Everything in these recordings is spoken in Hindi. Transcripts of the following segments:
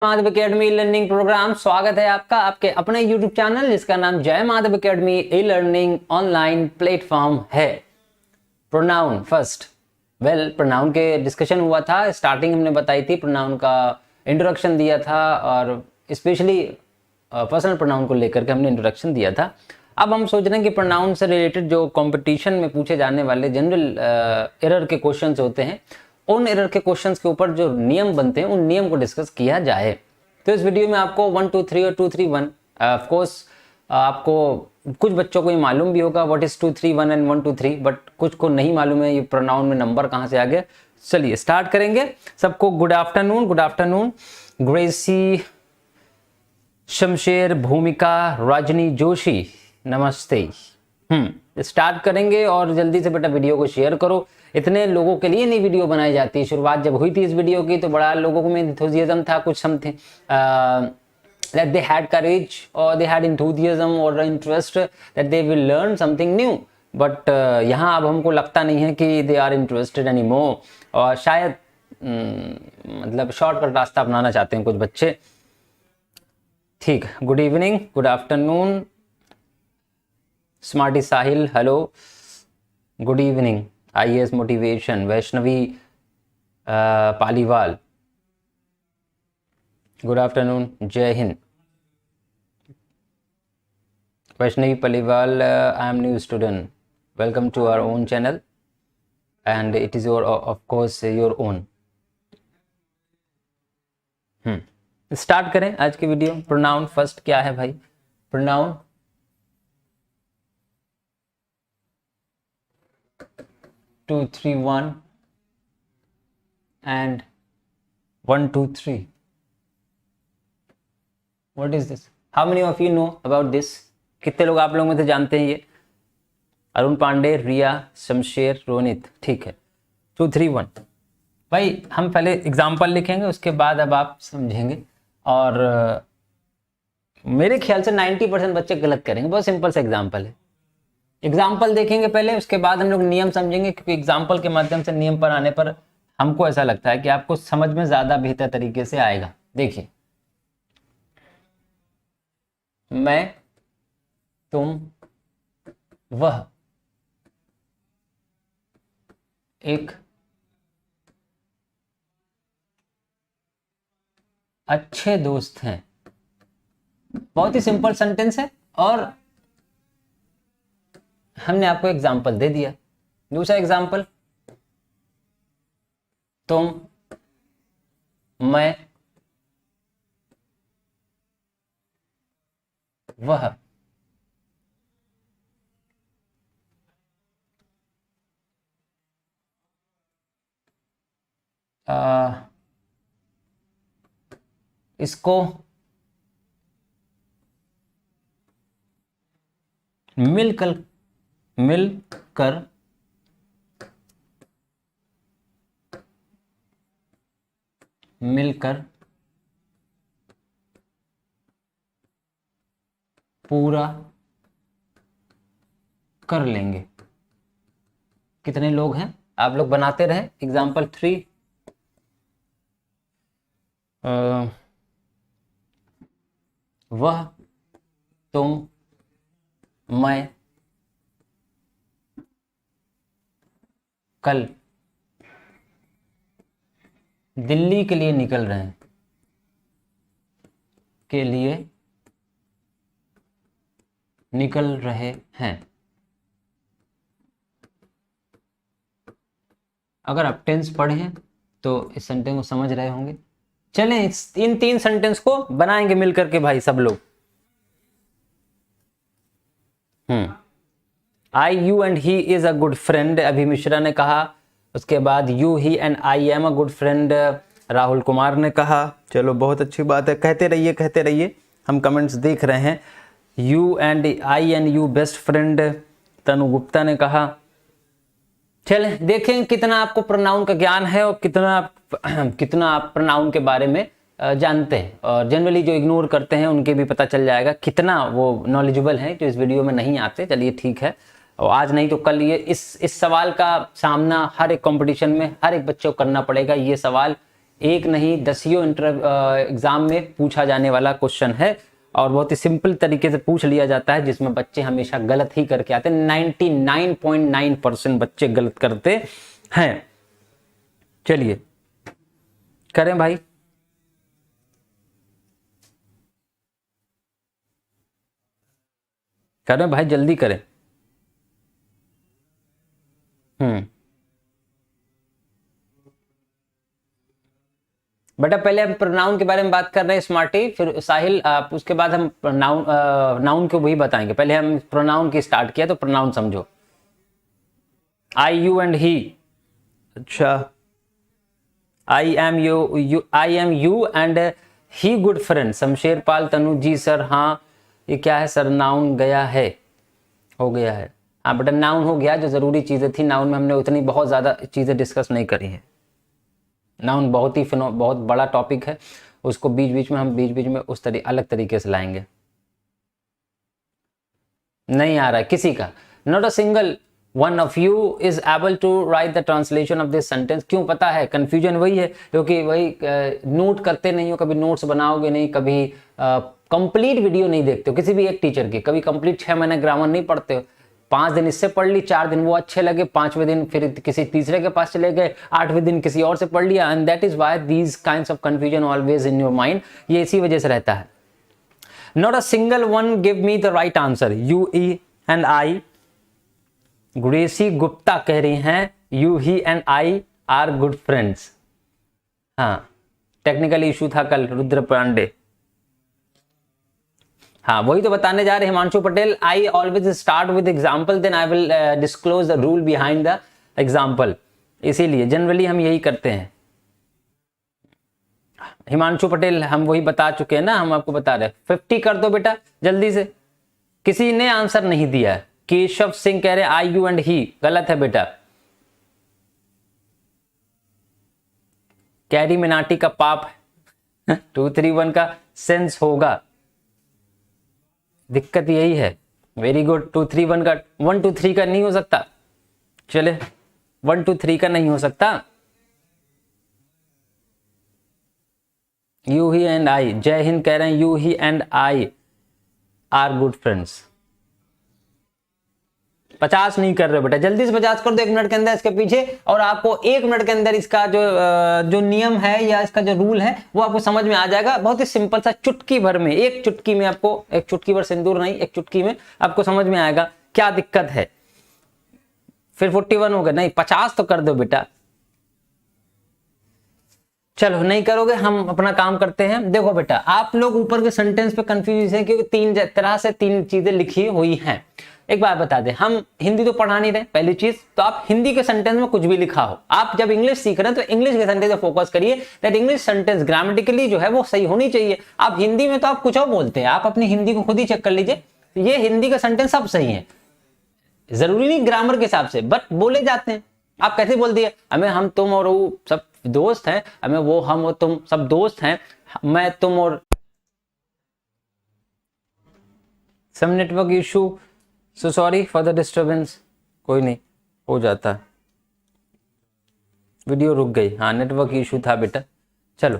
Madhav academy learning programme. स्वागत है आपका आपके अपने YouTube चैनल जिसका नाम Jai Madhav academy e learning online platform है। Pronoun first. प्रोनाउन के डिस्कशन हुआ था, स्टार्टिंग हमने बताई थी, प्रोनाउन का इंट्रोडक्शन दिया था और स्पेशली पर्सनल प्रोनाउन को लेकर के हमने इंट्रोडक्शन दिया था। अब हम सोच रहे हैं कि प्रोनाउन से रिलेटेड जो कंपटीशन में पूछे जाने वाले जनरल एरर के क्वेश्चंस होते हैं, उन एरर के क्वेश्चंस के ऊपर जो नियम बनते हैं उन नियम को डिस्कस किया जाए। तो इस वीडियो में आपको 1 2 3 और 2 3 1 ऑफ कोर्स आपको कुछ बच्चों को ये मालूम भी होगा व्हाट इज 2 3 1 एंड 1 2 3, बट कुछ को नहीं मालूम है ये प्रोनाउन में नंबर कहाँ से आ गया। चलिए स्टार्ट करेंगे। सबको good afternoon. Good afternoon Gracy, Shamsher, Bhumika, Rajni Joshi, नमस्ते। स्टार्ट करेंगे और जल्दी से बेटा वीडियो को शेयर करो। इतने लोगों के लिए नहीं वीडियो बनाई जाती। शुरुआत जब हुई थी इस वीडियो की तो बड़ा लोगों में एंथुसियाज्म था, कुछ something that they had courage or they had enthusiasm or interest that they will learn something new, but यहाँ अब हमको लगता नहीं है कि they are interested anymore और शायद मतलब शॉर्टकट रास्ता अपनाना चाहते हैं कुछ बच्चे। ठीक, good evening, good afternoon. Smarty Sahil, hello, good evening. IAS motivation, Vaishnavi Paliwal, good afternoon, Jai Hind. Vaishnavi Paliwal, I am new student, welcome to our own channel and it is your of course your own. Start करें आज की वीडियो। प्रोनाउन फर्स्ट क्या है भाई? Pronoun 2 3 1 and 1 2 3. What is this? How many of you know about this? कितने लोग आप लोगों में से जानते हैं ये? अरुण पांडे, रिया, शमशेर, रोनित। ठीक है, 2 3 1। भाई हम पहले एग्जाम्पल लिखेंगे, उसके बाद अब आप समझेंगे। और मेरे ख्याल से 90% बच्चे गलत करेंगे। बहुत सिंपल सा एग्जाम्पल है। एग्जाम्पल देखेंगे पहले, उसके बाद हम लोग नियम समझेंगे, क्योंकि एग्जाम्पल के माध्यम से नियम पर आने पर हमको ऐसा लगता है कि आपको समझ में ज्यादा बेहतर तरीके से आएगा। देखिए, मैं, तुम, वह एक अच्छे दोस्त हैं। बहुत ही सिंपल सेंटेंस है और हमने आपको एग्जाम्पल दे दिया। दूसरा एग्जाम्पल, तुम, मैं, वह इसको मिलकर पूरा कर लेंगे। कितने लोग हैं? आप लोग बनाते रहे। एग्जाम्पल 3, वह, तुम, मैं कल दिल्ली के लिए निकल रहे हैं। अगर आप टेंस पढ़े हैं तो इस सेंटेंस को समझ रहे होंगे। चलें इन 3 सेंटेंस को बनाएंगे मिलकर के भाई सब लोग। I, you and he is a good friend, Abhi Mishra ने कहा। उसके बाद you, he and I am a good friend, Rahul Kumar ने कहा। चलो बहुत अच्छी बात है, कहते रहिए, हम कमेंट्स देख रहे हैं। You and I and you best friend, Tanu Gupta ने कहा। चले देखें कितना आपको प्रोनाउन का ज्ञान है और कितना आप प्रोनाउन के बारे में जानते हैं। और जनरली जो इग्नोर करते हैं उनके भी पता चल जाएगा कितना वो नॉलेजेबल हैं जो इस वीडियो में नहीं आते। चलिए ठीक है, और आज नहीं तो कल ये इस सवाल का सामना हर एक कंपटीशन में हर एक बच्चे को करना पड़ेगा। ये सवाल एक नहीं दसियों एग्जाम में पूछा जाने वाला क्वेश्चन है और बहुत ही सिंपल तरीके से पूछ लिया जाता है, जिसमें बच्चे हमेशा गलत ही करके आते हैं। 99.9% बच्चे गलत करते हैं। चलिए करें भाई, करें भाई, जल्दी करें। बेटा पहले हम प्रोनाउन के बारे में बात कर रहे हैं स्मार्टी, फिर साहिल उसके बाद हम नाउन को वही बताएंगे। पहले हम प्रोनाउन की स्टार्ट किया, तो प्रोनाउन समझो। I you and he. अच्छा, I am you and he good friend. Shamsher Pal Tanu ji sir, हाँ ये क्या है सर? नाउन गया है, हो गया है। हाँ बेटा नाउन हो गया, जो जरूरी चीजें थी नाउन में हमने उतनी बहुत ज्यादा चीजें डिस्कस नहीं करी है। नाउन बहुत बड़ा टॉपिक है, उसको बीच बीच में उस अलग तरीके से लाएंगे। नहीं आ रहा है किसी का? Not a single one of you is able to write the translation of this sentence. क्यों? पता है कंफ्यूजन वही है, क्योंकि वही नोट करते नहीं हो, कभी नोट्स बनाओगे नहीं, कभी कंप्लीट वीडियो नहीं देखते हो किसी भी एक टीचर की, कभी कंप्लीट 6 महीने ग्रामर नहीं पढ़ते हो। 5 दिन इससे पढ़ ली, 4 दिन वो अच्छे लगे, 5वें दिन फिर किसी तीसरे के पास चले गए, 8वें दिन किसी और से पढ़ लिया। And that is why these kinds of confusion always in your mind. ये इसी वजह से रहता है। Not a single one give me the right answer. You he and I. Gracy Gupta कह रही हैं you he and I are good friends. हाँ टेक्निकल इशू था कल, रुद्र पांडे। हाँ वही तो बताने जा रहे हैं Himanshu Patel. I always start with example, then I will disclose the rule behind the example. इसीलिए जनरली हम यही करते हैं। हिमांशु पटेल हम वही बता चुके हैं ना, हम आपको बता रहे हैं। 50 कर दो बेटा जल्दी से। किसी ने आंसर नहीं दिया है। केशव सिंह कह रहे आई यू एंड ही, गलत है बेटा। कैरी मिनाटी का पाप 231 का सेंस होगा, दिक्कत यही है। Very good. 231 का 1 2 3 का नहीं हो सकता। चले 1 2 3 का नहीं हो सकता। यू ही एंड आई। जय हिंद कह रहे हैं you he and I are good friends. 50 नहीं कर रहे बेटा, जल्दी से 50 कर दो 1 मिनट के अंदर इसके पीछे। और आपको 1 मिनट के अंदर इसका जो नियम है या इसका जो रूल है वो आपको समझ में आ जाएगा। बहुत ही सिंपल सा, चुटकी भर में, एक चुटकी में आपको, एक चुटकी भर सिंदूर नहीं, एक चुटकी में आपको समझ में आएगा क्या दिक्कत है। फिर 41 हो गया, नहीं 50 तो कर दो बेटा। चलो नहीं करोगे, हम अपना काम करते हैं। देखो बेटा आप लोग ऊपर के सेंटेंस पे कंफ्यूज हैं क्योंकि 3 तरह से 3 चीजें लिखी हुई हैं। एक बात बता दें, हम हिंदी तो पढ़ा नहीं रहे पहली चीज, तो आप हिंदी के सेंटेंस में कुछ भी लिखा हो, आप जब इंग्लिश सीख रहे हैं तो इंग्लिश के सेंटेंस पे फोकस करिए। दैट इंग्लिश सेंटेंस ग्रामेटिकली जो है वो सही होनी चाहिए। आप हिंदी में तो आप कुछ और बोलते हैं, आप अपनी हिंदी को खुद ही चेक कर लीजिए। ये हिंदी का सेंटेंस सब सही है, जरूरी नहीं ग्रामर के हिसाब से, बट बोले जाते हैं। आप कैसे बोल दिए, हमें हम तुम और वो सब दोस्त हैं, हमें वो हम और तुम सब दोस्त हैं, मैं तुम और। Some network issue, so sorry for the disturbance. कोई नहीं, हो जाता है, वीडियो रुक गई। हाँ नेटवर्क इशू था बेटा। चलो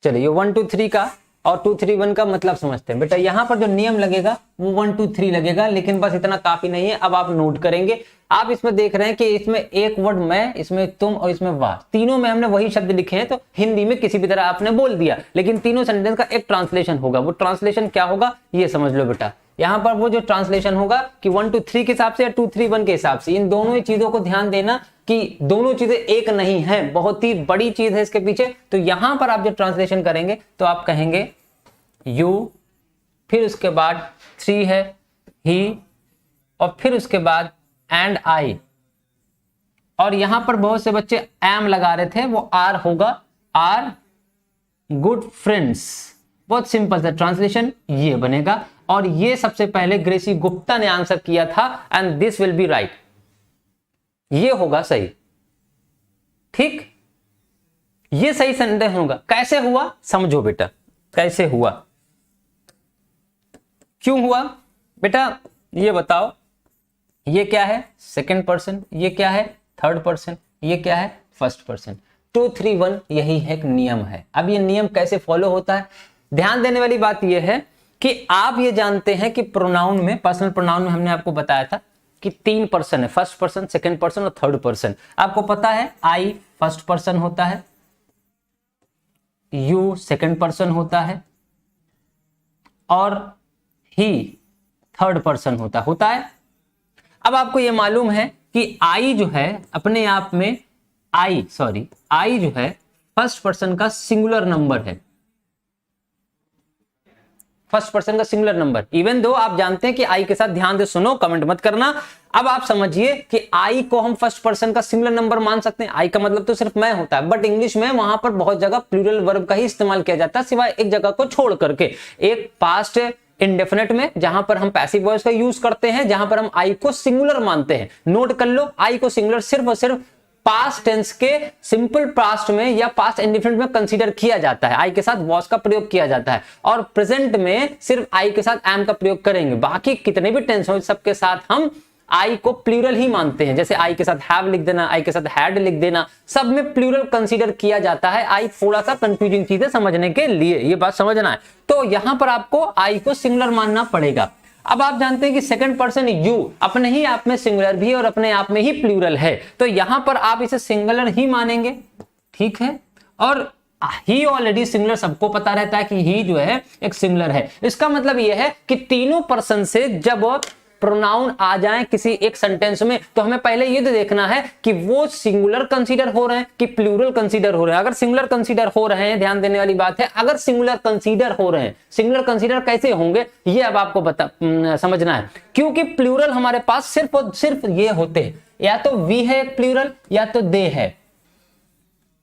चलिए 1 2 3 का और 2 3 1 का मतलब समझते हैं बेटा। यहां पर जो नियम लगेगा वो 1 2 3 लगेगा, लेकिन बस इतना काफी नहीं है। अब आप नोट करेंगे, आप इसमें देख रहे हैं कि इसमें एक वर्ड मैं, इसमें तुम और इसमें वह, तीनों में हमने वही शब्द लिखे हैं। तो हिंदी में किसी भी तरह आपने बोल दिया, लेकिन तीनों सेंटेंस का एक ट्रांसलेशन होगा। वो ट्रांसलेशन क्या होगा ये समझ लो बेटा। यहां पर वो जो ट्रांसलेशन होगा कि 1 2 3 के हिसाब से या 2 3 1 के हिसाब से, इन दोनों ही चीजों को ध्यान देना कि दोनों चीजें एक नहीं है, बहुत ही बड़ी चीज है इसके पीछे। तो यहां पर आप जब ट्रांसलेशन करेंगे तो आप कहेंगे यू, फिर उसके बाद 3 है ही, और फिर उसके बाद एंड आई। और यहां पर बहुत से बच्चे एम लगा रहे थे, वो आर होगा, आर गुड फ्रेंड्स। बहुत सिंपल सा ट्रांसलेशन ये बनेगा। और ये सबसे पहले ग्रेसी गुप्ता ने आंसर किया था, and this will be right. ये होगा सही, ठीक, ये सही सेंटेंस होगा। कैसे हुआ समझो बेटा, कैसे हुआ, क्यों हुआ बेटा ये बताओ। ये क्या है सेकंड पर्सन, ये क्या है थर्ड पर्सन, ये क्या है फर्स्ट पर्सन। 2 3 1 यही एक नियम है। अब ये नियम कैसे फॉलो होता है, ध्यान देने वाली बात ये है कि आप ये जानते हैं कि प्रोनाउन में, पर्सनल प्रोनाउन में हमने आपको बताया था कि 3 पर्सन है, फर्स्ट पर्सन, सेकंड पर्सन और थर्ड पर्सन। आपको पता है आई फर्स्ट पर्सन होता है, यू सेकंड पर्सन होता है और ही थर्ड पर्सन होता है। अब आपको यह मालूम है कि आई जो है अपने आप में आई जो है फर्स्ट पर्सन का सिंगुलर नंबर है, फर्स्ट पर्सन का सिंगुलर नंबर। इवन दो आप जानते हैं कि आई के साथ, ध्यान से सुनो, कमेंट मत करना। अब आप समझिए कि आई को हम फर्स्ट पर्सन का सिंगुलर नंबर मान सकते हैं। आई का मतलब तो सिर्फ मैं होता है, बट इंग्लिश में वहां पर बहुत जगह प्लूरल वर्ब का ही इस्तेमाल किया जाता है, सिवाय एक जगह को छोड़ करके, एक पास्ट इंडेफिनेट में, जहां पर हम पैसिव वॉइस का यूज करते हैं, जहां पर हम आई को सिंगुलर मानते हैं। नोट कर लो, आई को सिंगुलर सिर्फ और सिर्फ पास्ट टेंस के सिंपल पास्ट में या पास्ट इंडेफिनिट में कंसीडर किया जाता है, आई के साथ वॉज का प्रयोग किया जाता है। और प्रेजेंट में सिर्फ आई के साथ एम का प्रयोग करेंगे। बाकी कितने भी टेंस हो सबके साथ हम आई को प्लूरल ही मानते हैं। जैसे आई के साथ हैव लिख देना, आई के साथ हैड लिख देना, सब में प्लूरल कंसीडर किया जाता है। आई थोड़ा सा कंफ्यूजिंग चीज है समझने के लिए, ये बात समझना है। तो यहां पर आपको आई को सिंगुलर मानना पड़ेगा। अब आप जानते हैं कि सेकंड पर्सन यू अपने ही आप में सिंगुलर भी और अपने आप में ही प्लूरल है, तो यहां पर आप इसे सिंगुलर ही मानेंगे, ठीक है। और ही ऑलरेडी सिंगुलर सबको पता रहता है कि ही जो है एक सिंगुलर है। इसका मतलब यह है कि तीनों पर्सन से जब प्रोनाउन आ जाए किसी एक सेंटेंस में, तो हमें पहले ये तो देखना है कि वो सिंगुलर कंसीडर हो रहे हैं कि प्लूरल कंसीडर हो रहे हैं। अगर सिंगुलर कंसीडर हो रहे हैं, ध्यान देने वाली बात है, अगर सिंगुलर कंसीडर हो रहे हैं, सिंगुलर कंसीडर कैसे होंगे ये अब आपको समझना है। क्योंकि प्लूरल हमारे पास सिर्फ और सिर्फ ये होते हैं, या तो वी है एक प्लूरल या तो दे है।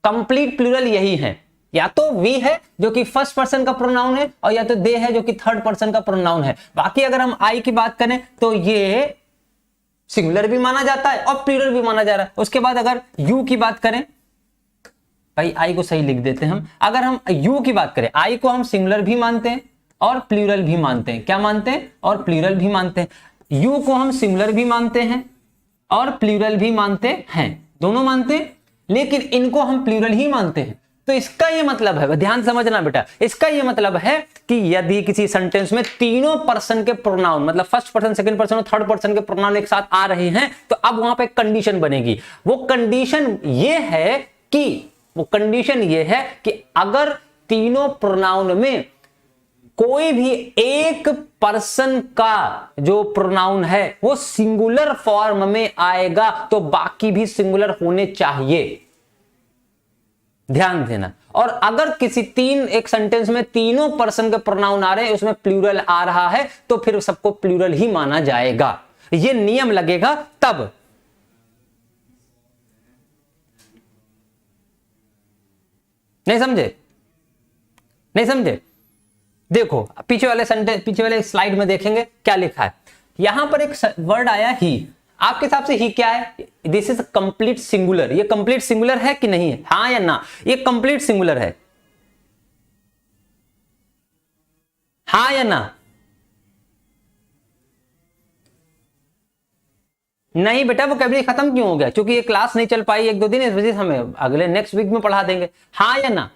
कंप्लीट प्लूरल यही है, या तो वी है जो कि फर्स्ट पर्सन का प्रोनाउन है, और या तो दे है जो कि थर्ड पर्सन का प्रोनाउन है। बाकी अगर हम आई की बात करें तो ये सिंगुलर भी माना जाता है और प्लूरल भी माना जा रहा है। उसके बाद अगर यू की बात करें, भाई आई को सही लिख देते हैं हम, अगर हम यू की बात करें, आई को हम सिंगुलर भी मानते हैं और प्लूरल भी मानते हैं। क्या मानते हैं? और प्लूरल भी मानते हैं। यू को हम सिंगुलर भी मानते हैं और प्लूरल भी मानते हैं, दोनों मानते हैं, लेकिन इनको हम प्लूरल ही मानते हैं। तो इसका यह मतलब है, ध्यान समझना बेटा, इसका यह मतलब है कि यदि किसी सेंटेंस में तीनों पर्सन के प्रोनाउन, मतलब फर्स्ट पर्सन, सेकंड पर्सन और थर्ड पर्सन के प्रोनाउन एक साथ आ रहे हैं, तो अब वहां पे कंडीशन बनेगी। वो कंडीशन ये है कि अगर तीनों प्रोनाउन में कोई भी एक पर्सन का जो प्रोनाउन है वो सिंगुलर फॉर्म में आएगा, तो बाकी भी सिंगुलर होने चाहिए, ध्यान देना। और अगर किसी एक सेंटेंस में तीनों पर्सन के प्रोनाउन आ रहे हैं, उसमें प्लूरल आ रहा है, तो फिर सबको प्लूरल ही माना जाएगा। ये नियम लगेगा तब। नहीं समझे? देखो पीछे वाले स्लाइड में देखेंगे क्या लिखा है। यहां पर एक वर्ड आया ही, आपके हिसाब से ही क्या है? This is complete singular. ये कंप्लीट सिंगुलर है कि नहीं है? हाँ या ना? ये कंप्लीट सिंगुलर है, हाँ या ना? नहीं बेटा, वो कैबरी खत्म क्यों हो गया? क्योंकि ये क्लास नहीं चल पाई 1-2 दिन, इस वजह से हमें अगले नेक्स्ट वीक में पढ़ा देंगे। हाँ या ना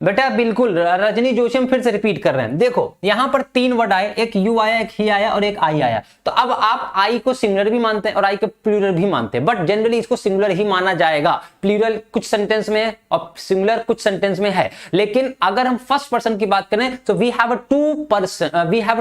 बेटा? बिल्कुल, रजनी जोशी हम फिर से रिपीट कर रहे हैं। देखो यहां पर 3 वर्ड आए, एक यू आया, एक ही आया और एक आई आया। तो अब आप आई को सिंगुलर भी मानते हैं और आई को प्लूरल भी मानते हैं, बट जनरली इसको सिंगुलर ही माना जाएगा। प्लूरल कुछ सेंटेंस में है और सिंगुलर कुछ सेंटेंस में है। लेकिन अगर हम फर्स्ट पर्सन की बात करें तो we have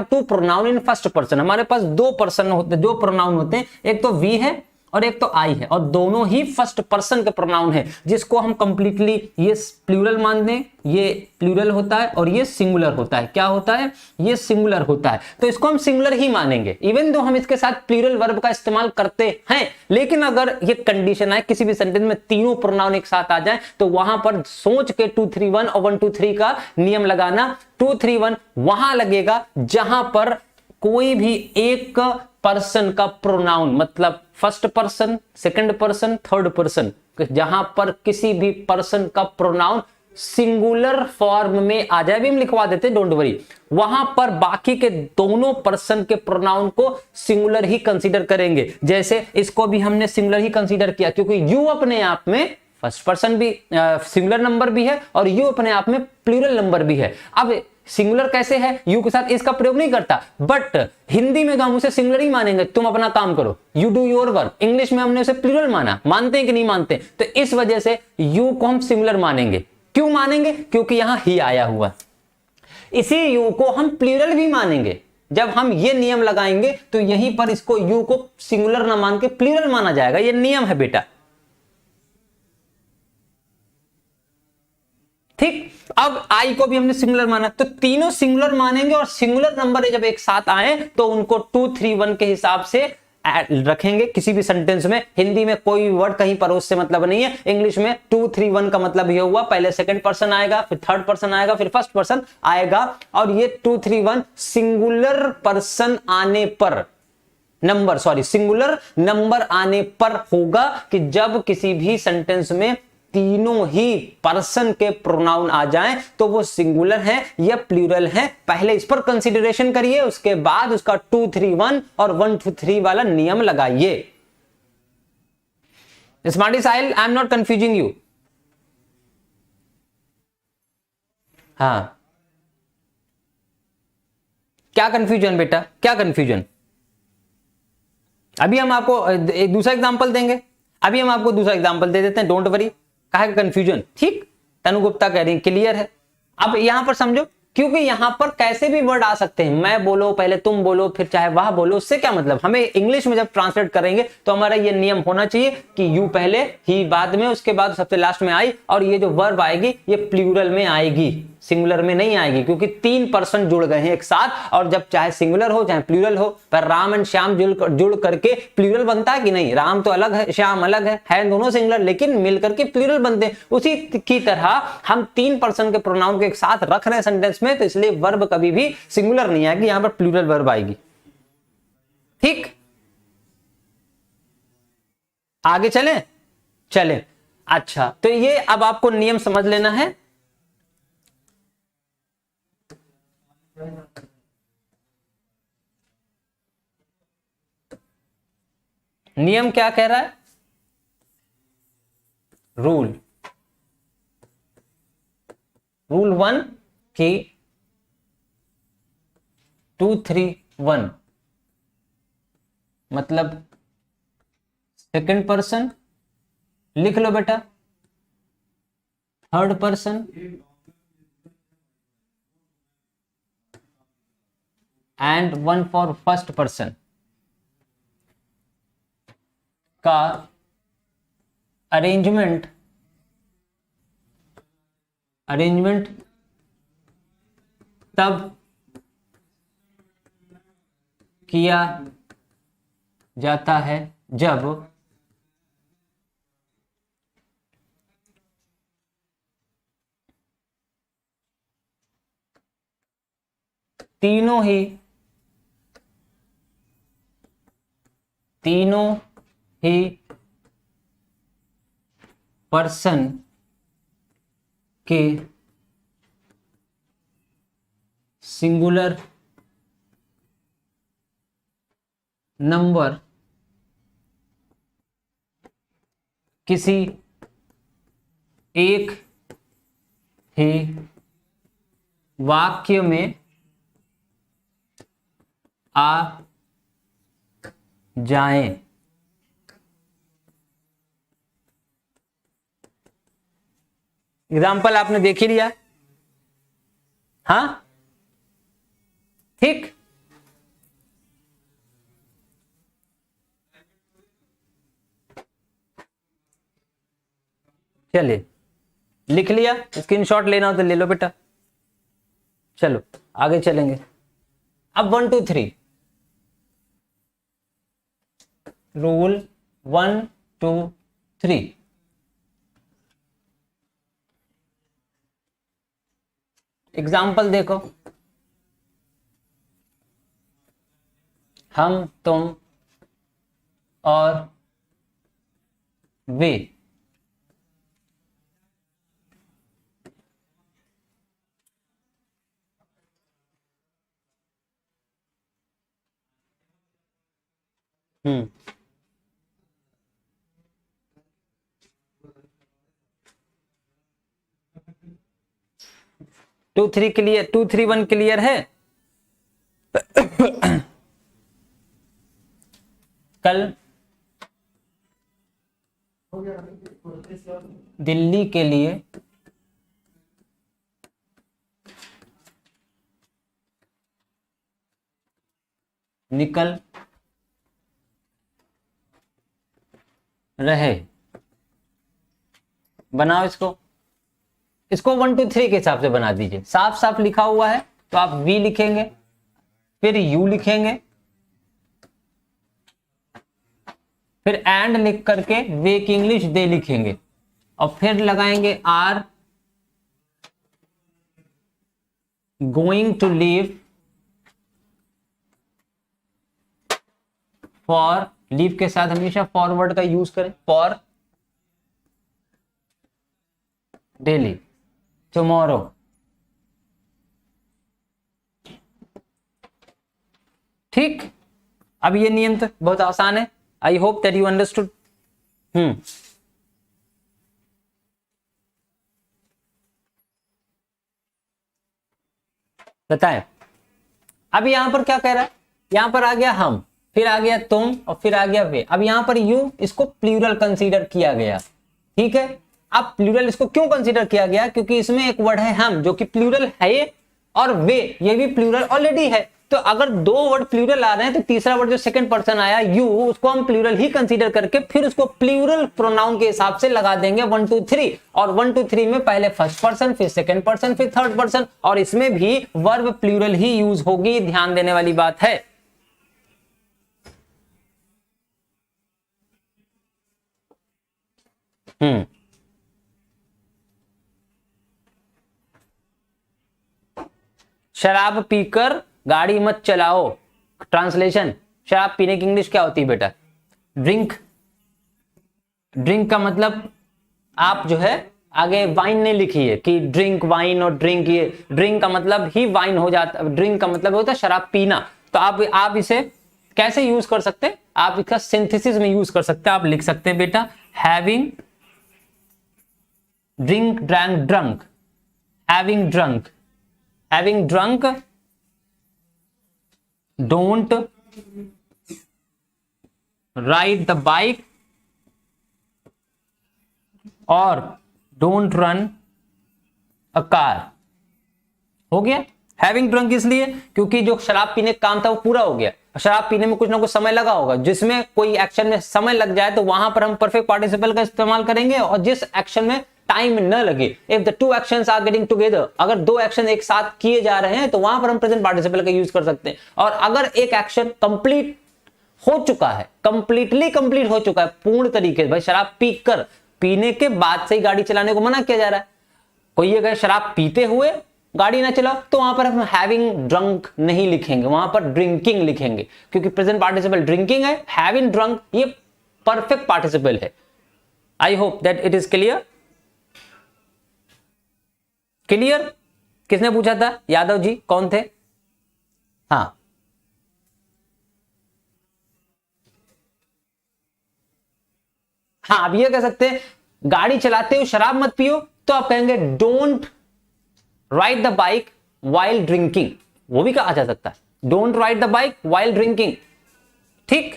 to pronoun in first person. हमारे पास 2 पर्सन होते हैं, 2 प्रोनाउन होते हैं, एक तो वी है और एक तो आई है, और दोनों ही फर्स्ट पर्सन के प्रोनाउन है, जिसको हम कंप्लीटली ये प्लूरल मान दें। ये प्लूरल होता है और ये सिंगुलर होता है। क्या होता है? ये सिंगुलर होता है, तो इसको हम सिंगुलर ही मानेंगे, इवन दो हम इसके साथ प्लूरल वर्ब का इस्तेमाल करते हैं। लेकिन अगर ये कंडीशन है किसी भी सेंटेंस में तीनों प्रोनाउन एक साथ आ जाए, तो वहां पर सोच के 2 3 1 और 1 2 3 का नियम लगाना। 2 3 1 वहां लगेगा जहां पर कोई भी एक पर्सन का प्रोनाउन, मतलब first person, second person, third person, जहां पर किसी भी पर्सन का प्रोनाउन सिंगुलर फॉर्म में आ जाए, भी हम लिखवा देते हैं, डोंट वरी, वहां पर बाकी के दोनों पर्सन के प्रोनाउन को सिंगुलर ही कंसीडर करेंगे। जैसे इसको भी हमने सिंगुलर ही कंसीडर किया क्योंकि यू अपने आप में फर्स्ट पर्सन भी सिंगुलर नंबर भी है और यू अपने आप में प्लूरल नंबर भी है। अब सिंगुलर कैसे है, यू के साथ इसका प्रयोग नहीं करता, बट हिंदी में तो हम उसे सिंगुलर ही मानेंगे, तुम अपना काम करो, you do your work. English में हमने उसे प्लूरल माना, मानते हैं कि नहीं मानते? तो इस वजह से यू को हम सिंगुलर मानेंगे। क्यों मानेंगे? क्योंकि यहां ही आया हुआ। इसी यू को हम प्लूरल भी मानेंगे। जब हम ये नियम लगाएंगे तो यहीं पर इसको यू को सिंगुलर ना मान के प्लूरल माना जाएगा, ये नियम है बेटा। ठीक, अब आई को भी हमने सिंगुलर माना, तो तीनों सिंगुलर मानेंगे और सिंगुलर नंबर जब एक साथ आए तो उनको 2 3 1 के हिसाब से रखेंगे किसी भी सेंटेंस में। हिंदी में कोई वर्ड कहीं पर उससे मतलब नहीं है, इंग्लिश में 2 3 1 का मतलब यह हुआ पहले सेकंड पर्सन आएगा, फिर थर्ड पर्सन आएगा, फिर फर्स्ट पर्सन आएगा। और ये 2 3 1 सिंगुलर पर्सन आने पर नंबर, सॉरी सिंगुलर नंबर आने पर होगा कि जब किसी भी सेंटेंस में तीनों ही पर्सन के प्रोनाउन आ जाएं तो वो सिंगुलर है या प्लूरल है। पहले इस पर कंसीडरेशन करिए, उसके बाद उसका 2 3 1 और 1 2 3 वाला नियम लगाइए। Smarty Sahil, I am not confusing you. हाँ, क्या कंफ्यूजन बेटा, क्या कंफ्यूजन? अभी हम आपको एक दूसरा एग्जांपल देंगे, अभी हम आपको दूसरा एग्जांपल दे देते हैं, डोंट वरी। कहा कंफ्यूजन, ठीक, तनु गुप्ता कह रही क्लियर है। अब यहां पर समझो, क्योंकि यहां पर कैसे भी वर्ड आ सकते हैं, मैं बोलो पहले तुम बोलो फिर चाहे वह बोलो, उससे क्या मतलब? हमें इंग्लिश में जब ट्रांसलेट करेंगे तो हमारा ये नियम होना चाहिए कि यू पहले, ही बाद में, उसके बाद सबसे लास्ट में आई, और ये जो वर्ब आएगी ये प्लूरल में आएगी, सिंगुलर में नहीं आएगी, क्योंकि 3 पर्सन जुड़ गए हैं एक साथ। और जब चाहे सिंगुलर हो चाहे प्लूरल हो, पर राम एंड श्याम जुड़ करके प्लूरल बनता है कि नहीं? राम तो अलग है, श्याम अलग है दोनों सिंगुलर, लेकिन मिलकर के प्लूरल बनते हैं। उसी की तरह हम 3 पर्सन के प्रोनाउन को एक साथ रख रहे हैं सेंटेंस में, तो इसलिए वर्ब कभी भी सिंगुलर नहीं आएगी, यहां पर प्लूरल वर्ब आएगी। ठीक, आगे चलें? चलें। अच्छा, तो ये अब आपको नियम समझ लेना है। नियम क्या कह रहा है? रूल 1 की 2 3 1 मतलब सेकंड पर्सन लिख लो बेटा, third person and 1 for first person का अरेंजमेंट तब किया जाता है जब तीनों ही पर्सन के सिंगुलर नंबर किसी एक ही वाक्य में आ जाएं। एग्जाम्पल आपने देख ही लिया, हाँ ठीक। चलिए, लिख लिया, स्क्रीनशॉट लेना हो तो ले लो बेटा। चलो आगे चलेंगे। अब 1 2 3 रूल 1 2 3 एग्जाम्पल देखो, हम तुम और वे हम्म 2 3 क्लियर, 2 3 1 क्लियर है। कल दिल्ली के लिए निकल रहे, बनाओ इसको, इसको 1 2 3 के हिसाब से बना दीजिए। साफ साफ लिखा हुआ है तो आप वी लिखेंगे, फिर यू लिखेंगे, फिर एंड लिख करके वेक इंग्लिश दे लिखेंगे, और फिर लगाएंगे are going to leave, for, leave के साथ हमेशा फॉरवर्ड का यूज करें, फॉर डेली, टुमारो। ठीक, अब ये नियम तो बहुत आसान है। I hope that you understood. बताएं, अब यहां पर क्या कह रहा है, यहां पर आ गया हम, फिर आ गया तुम, और फिर आ गया वे। अब यहां पर यू, इसको प्लूरल कंसीडर किया गया, ठीक है। अब प्लूरल इसको क्यों कंसीडर किया गया, क्योंकि इसमें एक वर्ड है हम, जो कि प्लूरल है, और वे, ये भी प्लूरल ऑलरेडी है। तो अगर दो वर्ड प्लूरल आ रहे हैं तो तीसरा वर्ड जो सेकंड पर्सन आया यू, उसको हम प्लूरल ही कंसीडर करके फिर उसको प्लूरल प्रोनाउन के हिसाब से लगा देंगे 1 2 3। और 1 2 3 में पहले फर्स्ट पर्सन, फिर सेकंड पर्सन, फिर थर्ड पर्सन, और इसमें भी वर्ब प्लूरल ही यूज होगी, ध्यान देने वाली बात है। शराब पीकर गाड़ी मत चलाओ। ट्रांसलेशन, शराब पीने की इंग्लिश क्या होती है बेटा? ड्रिंक। ड्रिंक का मतलब आप जो है आगे वाइन नहीं लिखी है कि ड्रिंक वाइन और ड्रिंक, ये ड्रिंक का मतलब ही वाइन हो जाता, ड्रिंक का मतलब होता है शराब पीना। तो आप इसे कैसे यूज कर सकते हैं, आप इसका सिंथेसिस में यूज कर सकते हैं। आप लिख सकते हैं बेटा having drink, drank, drunk, having drunk, having drunk, don't ride the bike, और डोंट रन अ कार। हो गया। हैविंग ड्रंक इसलिए क्योंकि जो शराब पीने का काम था वो पूरा हो गया। शराब पीने में कुछ ना कुछ समय लगा होगा, जिसमें कोई एक्शन में समय लग जाए तो वहां पर हम परफेक्ट पार्टिसिपल का इस्तेमाल करेंगे, और जिस एक्शन में टाइम न लगे, if the two actions are getting together, अगर दो एक्शन एक साथ किए जा रहे हैं तो वहां पर हम प्रेजेंट पार्टिसिपल का यूज कर सकते हैं। और अगर एक एक्शन कंप्लीट हो चुका है, कंप्लीटली कंप्लीट हो चुका है पूर्ण तरीके से, भाई शराब पीकर, पीने के बाद से ही गाड़ी चलाने को मना किया जा रहा है, कोई ये कहे शराब पीते हुए गाड़ी ना चलाओ, तो वहां पर हम हैविंग ड्रंक नहीं लिखेंगे, वहां पर ड्रिंकिंग लिखेंगे, क्योंकि प्रेजेंट पार्टिसिपल ड्रिंकिंग है, हैविंग ड्रंक ये परफेक्ट पार्टिसिपल है। I hope that it is clear. Clear? किसने पूछा था? यादव जी कौन थे? हाँ, हाँ, आप ये कह सकते हैं गाड़ी चलाते हो शराब मत पियो, तो आप कहेंगे don't ride the bike while drinking, वो भी कहा जा सकता है, don't ride the bike while drinking. ठीक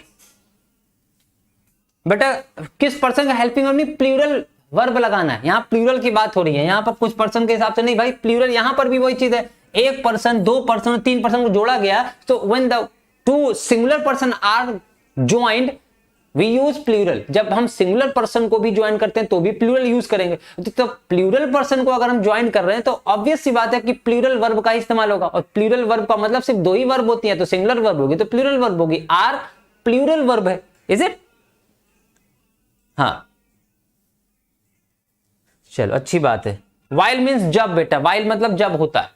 बेटा, किस पर्सन का हेल्पिंग वर्ब नहीं, प्लूरल वर्ब लगाना है, यहां प्लूरल की बात हो रही है, यहां पर कुछ पर्सन के हिसाब से नहीं भाई, प्लूरल यहां पर भी वही चीज है, एक पर्सन, दो पर्सन, तीन पर्सन को जोड़ा गया, तो when the two singular person are joined we use plural. जब हम सिंगुलर पर्सन को भी ज्वाइन करते हैं तो भी प्लूरल यूज करेंगे। तो प्लूरल पर्सन को अगर हम ज्वाइन कर रहे हैं तो ऑब्वियस सी बात है कि प्लूरल वर्ब का इस्तेमाल होगा, और प्लूरल वर्ब का मतलब सिर्फ दो ही वर्ब होती है, तो सिंगुलर वर्ब होगी तो प्लूरल वर्ब होगी। आर प्लूरल वर्ब है, इज इट? हाँ, चलो अच्छी बात है। वाइल मीन्स जब बेटा, वाइल मतलब जब होता है।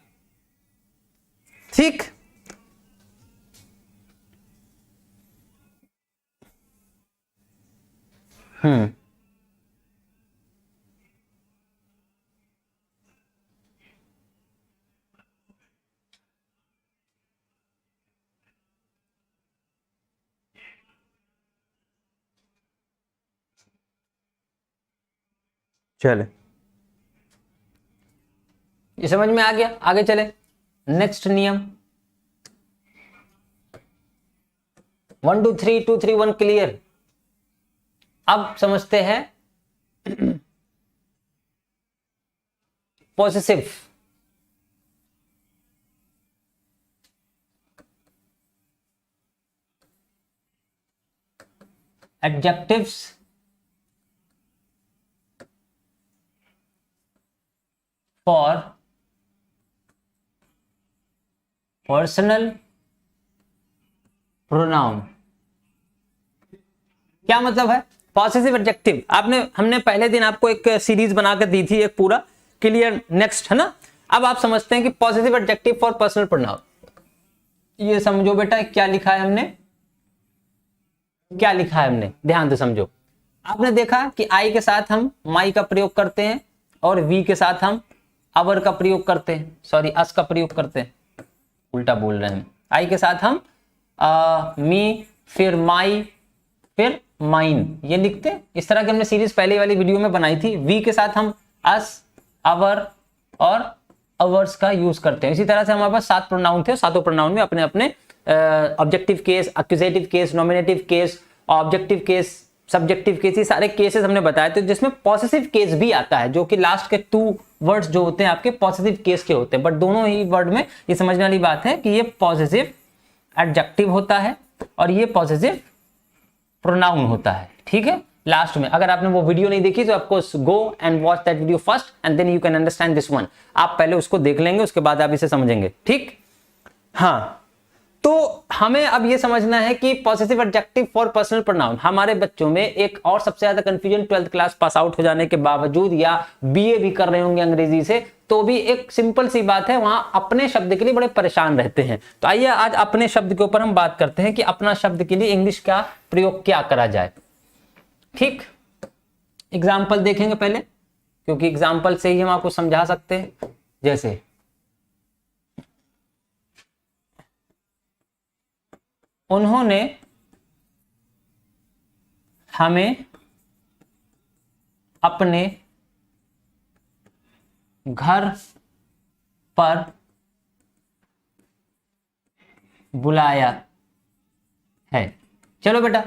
ठीक, हम्म चले, ये समझ में आ गया। आगे चले, नेक्स्ट नियम 1 2 3 2 3 1 क्लियर। अब समझते हैं possessive. Adjectives for personal pronoun. क्या मतलब है पॉसेसिव एडजेक्टिव? हमने पहले दिन आपको एक सीरीज बनाकर दी थी, एक पूरा क्लियर। नेक्स्ट है ना। अब आप समझते हैं कि possessive adjective for personal pronoun, ये समझो बेटा क्या लिखा है हमने, क्या लिखा है हमने, ध्यान से समझो। आपने देखा कि आई के साथ हम माई का प्रयोग करते हैं और वी के साथ हम अवर का प्रयोग करते हैं, सॉरी अस का प्रयोग करते हैं, उल्टा बोल रहे हैं। आई के साथ हम मी, फिर माई, फिर माइन, ये लिखते हैं। इस तरह की हमने सीरीज पहले वाली वीडियो में बनाई थी। वी के साथ हम अस, अवर और अवर्स का यूज करते हैं। इसी तरह से हमारे पास 7 प्रोनाउन थे, सातों प्रोनाउन में अपने अपने objective case, accusative case, nominative case, objective case, subjective case, ये सारे केसेस हमने बताए थे, जिसमें पॉसेसिव केस भी आता है, जो कि लास्ट के 2 वर्ड्स जो होते हैं आपके पॉसेसिव केस के होते हैं। बट दोनों ही वर्ड में ये समझने वाली बात है कि ये पॉसेसिव एडजेक्टिव होता है और ये पॉसेसिव प्रोनाउन होता है। ठीक है, लास्ट में अगर आपने वो वीडियो नहीं देखी तो आपको go and watch that video first and then you can understand this one. आप पहले उसको देख लेंगे, उसके बाद आप इसे समझेंगे। ठीक, हाँ। तो हमें अब ये समझना है कि possessive adjective for personal pronoun. हमारे बच्चों में एक और सबसे ज्यादा confusion, 12th class pass out हो जाने के बावजूद या बीए भी कर रहे होंगे अंग्रेजी से, तो भी एक सिंपल सी बात है, वहां अपने शब्द के लिए बड़े परेशान रहते हैं। तो आइए आज अपने शब्द के ऊपर हम बात करते हैं कि अपना शब्द के लिए इंग्लिश का प्रयोग क्या करा जाए। ठीक, एग्जाम्पल देखेंगे पहले, क्योंकि एग्जाम्पल से ही हम आपको समझा सकते हैं। जैसे उन्होंने हमें अपने घर पर बुलाया है। चलो बेटा,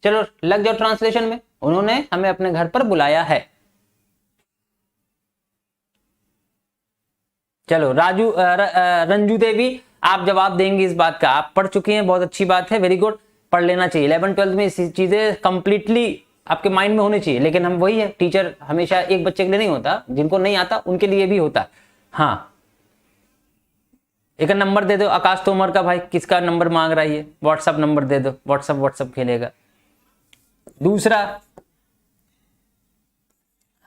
चलो लग जाओ ट्रांसलेशन में। उन्होंने हमें अपने घर पर बुलाया है। चलो रंजू देवी, आप जवाब देंगे इस बात का। आप पढ़ चुके हैं, बहुत अच्छी बात है, वेरी गुड। पढ़ लेना चाहिए, 11th 12th में चीजें कंप्लीटली आपके माइंड में होनी चाहिए। लेकिन हम वही है, टीचर हमेशा एक बच्चे के लिए नहीं होता, जिनको नहीं आता उनके लिए भी होता। हाँ, एक नंबर दे दो आकाश तोमर का। भाई किसका नंबर मांग रहा है ये? व्हाट्सएप नंबर दे दो, व्हाट्सएप खेलेगा। दूसरा,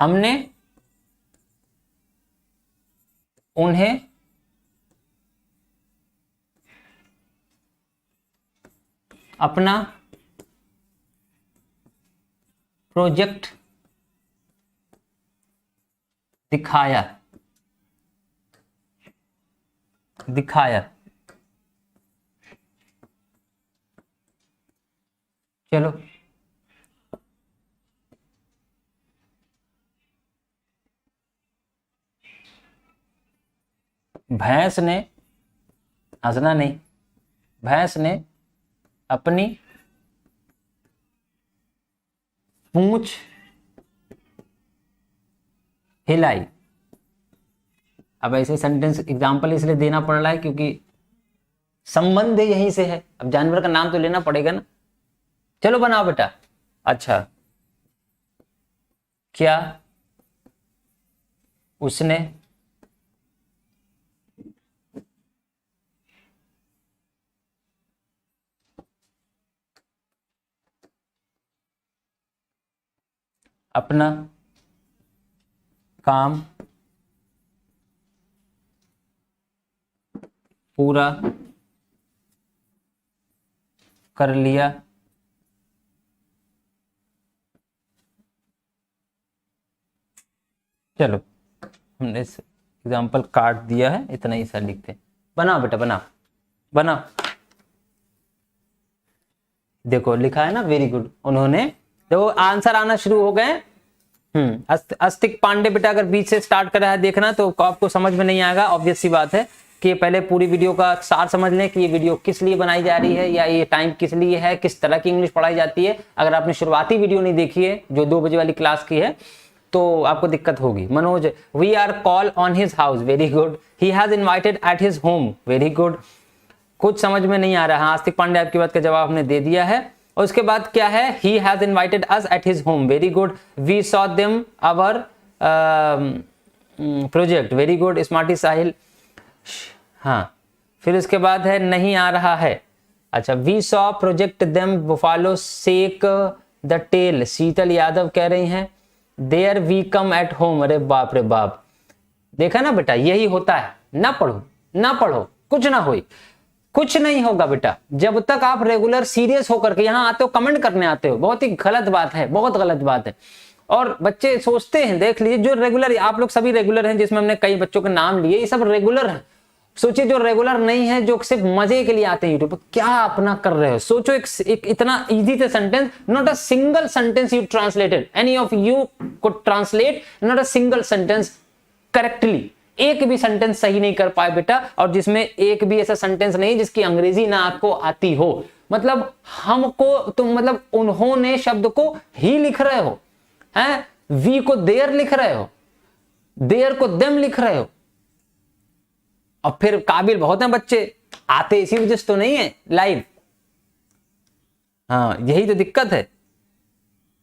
हमने उन्हें अपना प्रोजेक्ट दिखाया। चलो, भैंस ने, हंसना नहीं, भैंस ने अपनी पूंछ हिलाई। अब ऐसे सेंटेंस एग्जाम्पल इसलिए देना पड़ रहा है क्योंकि संबंध यहीं से है। अब जानवर का नाम तो लेना पड़ेगा ना। चलो बनाओ बेटा। अच्छा, क्या उसने अपना काम पूरा कर लिया? चलो, हमने इस एग्जाम्पल काट दिया है, इतना ही सा लिखते हैं। बनाओ बेटा, बनाओ। देखो लिखा है ना, वेरी गुड। उन्होंने, तो आंसर आना शुरू हो गए। अस्तिक पांडे बेटा अगर बीच से स्टार्ट कर रहा है देखना तो आपको समझ में नहीं आएगा, ऑब्वियस सी बात है कि पहले पूरी वीडियो का सार समझ लें कि ये वीडियो किस लिए बनाई जा रही है या ये टाइम किस लिए है, किस तरह की इंग्लिश पढ़ाई जाती है। अगर आपने शुरुआती वीडियो नहीं देखी है जो 2 बजे वाली क्लास की है तो आपको दिक्कत होगी। Manoj, we are call on his house, very good. He has invited at his home, very good. कुछ समझ में नहीं आ रहा। आस्तिक पांडे आपकी बात का जवाब हमने दे दिया है। और उसके बाद क्या है, he has invited us at his home, very good. We saw them our project, very good smarty Sahil. हाँ, फिर उसके बाद है नहीं आ रहा है। अच्छा, we saw project them buffalo shake the tail, Sheetal Yadav कह रही हैं there we come at home. अरे बाप रे बाप, देखा ना बेटा, यही होता है। ना पढ़ो ना पढ़ो, कुछ ना हो, कुछ नहीं होगा बेटा जब तक आप रेगुलर सीरियस होकर के यहाँ आते हो, कमेंट करने आते हो। बहुत ही गलत बात है, बहुत गलत बात है। और बच्चे सोचते हैं, देख लीजिए जो रेगुलर, आप लोग सभी रेगुलर हैं, जिसमें हमने कई बच्चों के नाम लिए, ये सब रेगुलर है। सोचिए जो रेगुलर नहीं है, जो सिर्फ मजे के लिए आते हैं यूट्यूब पर, क्या अपना कर रहे हो। सोचो एक इतना इजी सा sentence, not a single sentence you translated, any of you could translate not a single sentence correctly. एक भी सेंटेंस सही नहीं कर पाए बेटा, और जिसमें एक भी ऐसा सेंटेंस नहीं जिसकी अंग्रेजी ना आपको आती हो। मतलब हमको, तुम मतलब उन्होंने शब्द को ही लिख रहे हो, हैं, वी को देयर लिख रहे हो, देयर को देम लिख रहे हो। और फिर काबिल बहुत हैं बच्चे, आते इसी वजह से तो नहीं है लाइव। हाँ, यही तो दिक्कत है।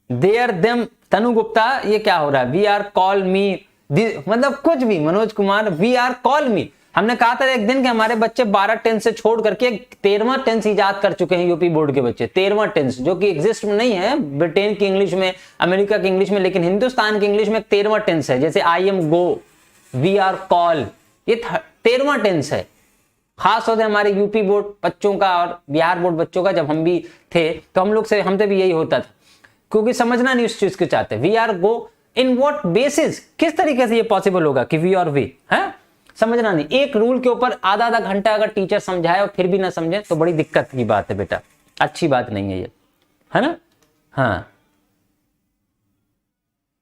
देयर देम, तनु गुप्ता, ये क्या हो रहा है। वी आर कॉल मी, मतलब कुछ भी। Manoj Kumar, we are call me. हमने कहा था एक दिन कि हमारे बच्चे 12 टेंस से छोड़ करके 13वां टेंस इजाद कर चुके हैं यूपी बोर्ड के बच्चे। 13वां टेंस जो कि एग्जिस्ट नहीं है ब्रिटेन की इंग्लिश में, अमेरिका की इंग्लिश में, लेकिन हिंदुस्तान की इंग्लिश में 13वां टेंस है। जैसे I am go, we are call, ये 13वां टेंस है। खास तौर से हमारे यूपी बोर्ड बच्चों का और बिहार बोर्ड बच्चों का, जब हम भी थे तो हम लोग से, हमसे भी यही होता था, क्योंकि समझना नहीं उस चीज को चाहते। We are go in what basis, किस तरीके से ये पॉसिबल होगा कि वी और वी है, समझना नहीं। एक रूल के ऊपर आधा आधा घंटा अगर टीचर समझाए और फिर भी ना समझे तो बड़ी दिक्कत की बात है बेटा, अच्छी बात नहीं है ये, है ना। हाँ,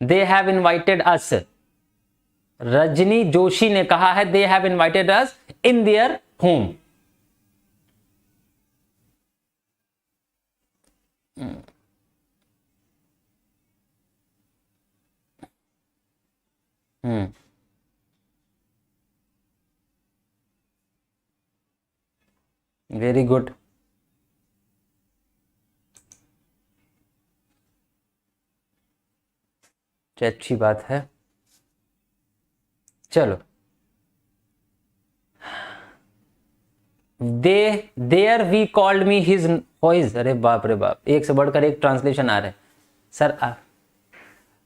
they have invited us, Rajni Joshi ने कहा है they have invited us in their home. Very good. अच्छी बात है। चलो, there we called me his voice. अरे बाप रे बाप, एक से बढ़कर एक ट्रांसलेशन आ रहे हैं सर।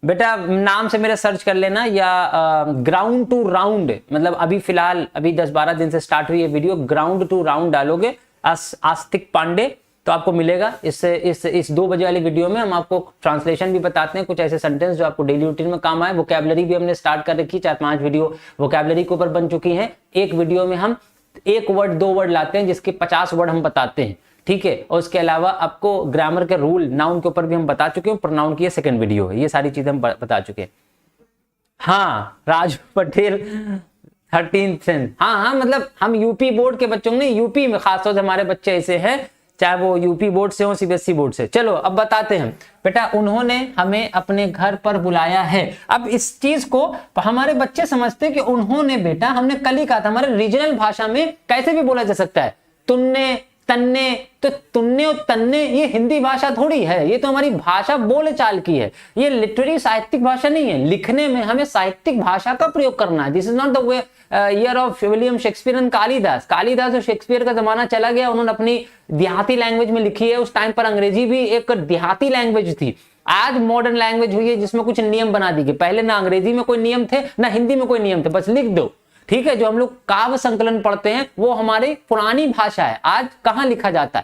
बेटा नाम से मेरा सर्च कर लेना, या ग्राउंड टू राउंड, मतलब अभी फिलहाल अभी 10-12 दिन से स्टार्ट हुई है वीडियो, ग्राउंड टू राउंड डालोगे आस्तिक पांडे तो आपको मिलेगा। इस 2 बजे वाली वीडियो में हम आपको ट्रांसलेशन भी बताते हैं, कुछ ऐसे सेंटेंस जो आपको डेली रूटीन में काम आए। वोकैबुलरी भी हमने स्टार्ट कर रखी, 4-5 वीडियो वोकैबुलरी के ऊपर बन चुकी हैं। एक वीडियो में हम 1 वर्ड 2 वर्ड लाते हैं, जिसके 50 वर्ड हम बताते हैं, ठीक है। और उसके अलावा आपको ग्रामर के रूल, नाउन के ऊपर भी हम बता चुके हैं, प्रोनाउन की 2nd वीडियो है, ये सारी चीजें हम बता चुके हैं। हाँ, राज पटेल 13th सेंस, हाँ, मतलब हम यूपी बोर्ड के बच्चों ने, यूपी में खासतौर से हमारे बच्चे ऐसे हैं, चाहे वो यूपी बोर्ड से हो, सीबीएसई बोर्ड से। चलो अब बताते हैं बेटा, उन्होंने हमें अपने घर पर बुलाया है। अब इस चीज को हमारे बच्चे समझते हैं कि उन्होंने, बेटा हमने कल ही कहा था, हमारे रीजनल भाषा में कैसे भी बोला जा सकता है, तुमने, तन्ने, तो तुन्ने और तन्ने ये हिंदी भाषा थोड़ी है, ये तो हमारी भाषा बोल चाल की है, ये लिटरेरी साहित्यिक भाषा नहीं है। लिखने में हमें साहित्यिक भाषा का प्रयोग करना है। This is not the way year of William Shakespeare and Kalidas. Kalidas और शेक्सपियर का जमाना चला गया, उन्होंने अपनी देहाती लैंग्वेज में लिखी है। उस टाइम पर अंग्रेजी भी एक देहाती लैंग्वेज थी। आज मॉडर्न लैंग्वेज हुई है जिसमें कुछ नियम बना दी गए। पहले ना अंग्रेजी में कोई नियम थे, ना हिंदी में कोई नियम थे, बस लिख दो, ठीक है। जो हम लोग काव्य संकलन पढ़ते हैं वो हमारी पुरानी भाषा है, आज कहां लिखा जाता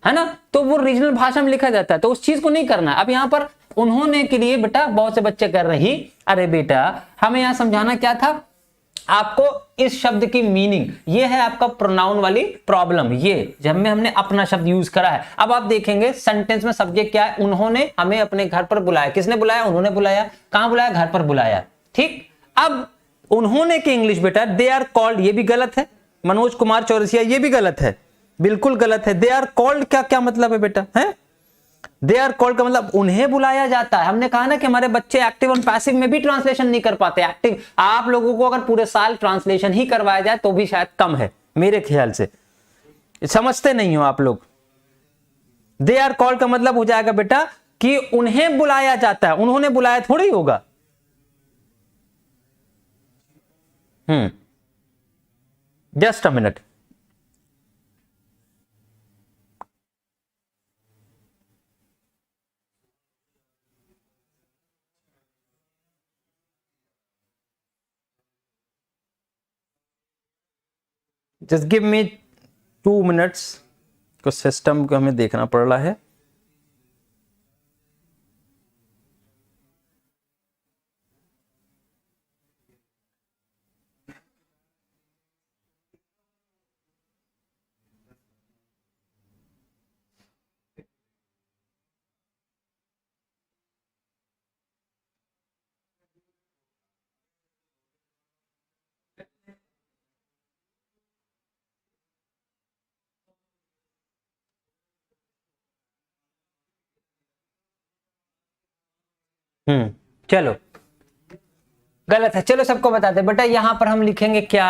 है ना, तो वो रीजनल भाषा में लिखा जाता है, तो उस चीज को नहीं करना है। अब यहाँ पर उन्होंने के लिए बेटा बहुत से बच्चे कर रही, अरे बेटा हमें यहाँ समझाना क्या था, आपको इस शब्द की मीनिंग, ये है आपका प्रोनाउन वाली प्रॉब्लम, ये जब में हमने अपना शब्द यूज करा है। अब आप देखेंगे सेंटेंस में सब्जेक्ट क्या है, उन्होंने हमें अपने घर पर बुलाया। किसने बुलाया? उन्होंने बुलाया। कहां बुलाया? घर पर बुलाया। ठीक, अब उन्होंने की इंग्लिश बेटा दे आर कॉल्ड, ये भी गलत है। मनोज कुमार चौरसिया, ये भी गलत है, बिल्कुल गलत है। दे आर कॉल्ड क्या क्या मतलब है बेटा? है दे आर कॉल्ड का मतलब उन्हें बुलाया जाता है। हमने कहा ना कि हमारे बच्चे एक्टिव और पैसिव में भी ट्रांसलेशन नहीं कर पाते। एक्टिव आप लोगों को अगर पूरे साल ट्रांसलेशन ही करवाया जाए तो भी शायद कम है, मेरे ख्याल से समझते नहीं हो आप लोग। दे आर कॉल्ड का मतलब हो जाएगा बेटा कि उन्हें बुलाया जाता है, उन्होंने बुलाया थोड़ी होगा। Just a minute. Just give me 2 minutes, को सिस्टम को हमें देखना पड़ रहा है। चलो गलत है, चलो सबको बताते बेटा। यहां पर हम लिखेंगे क्या?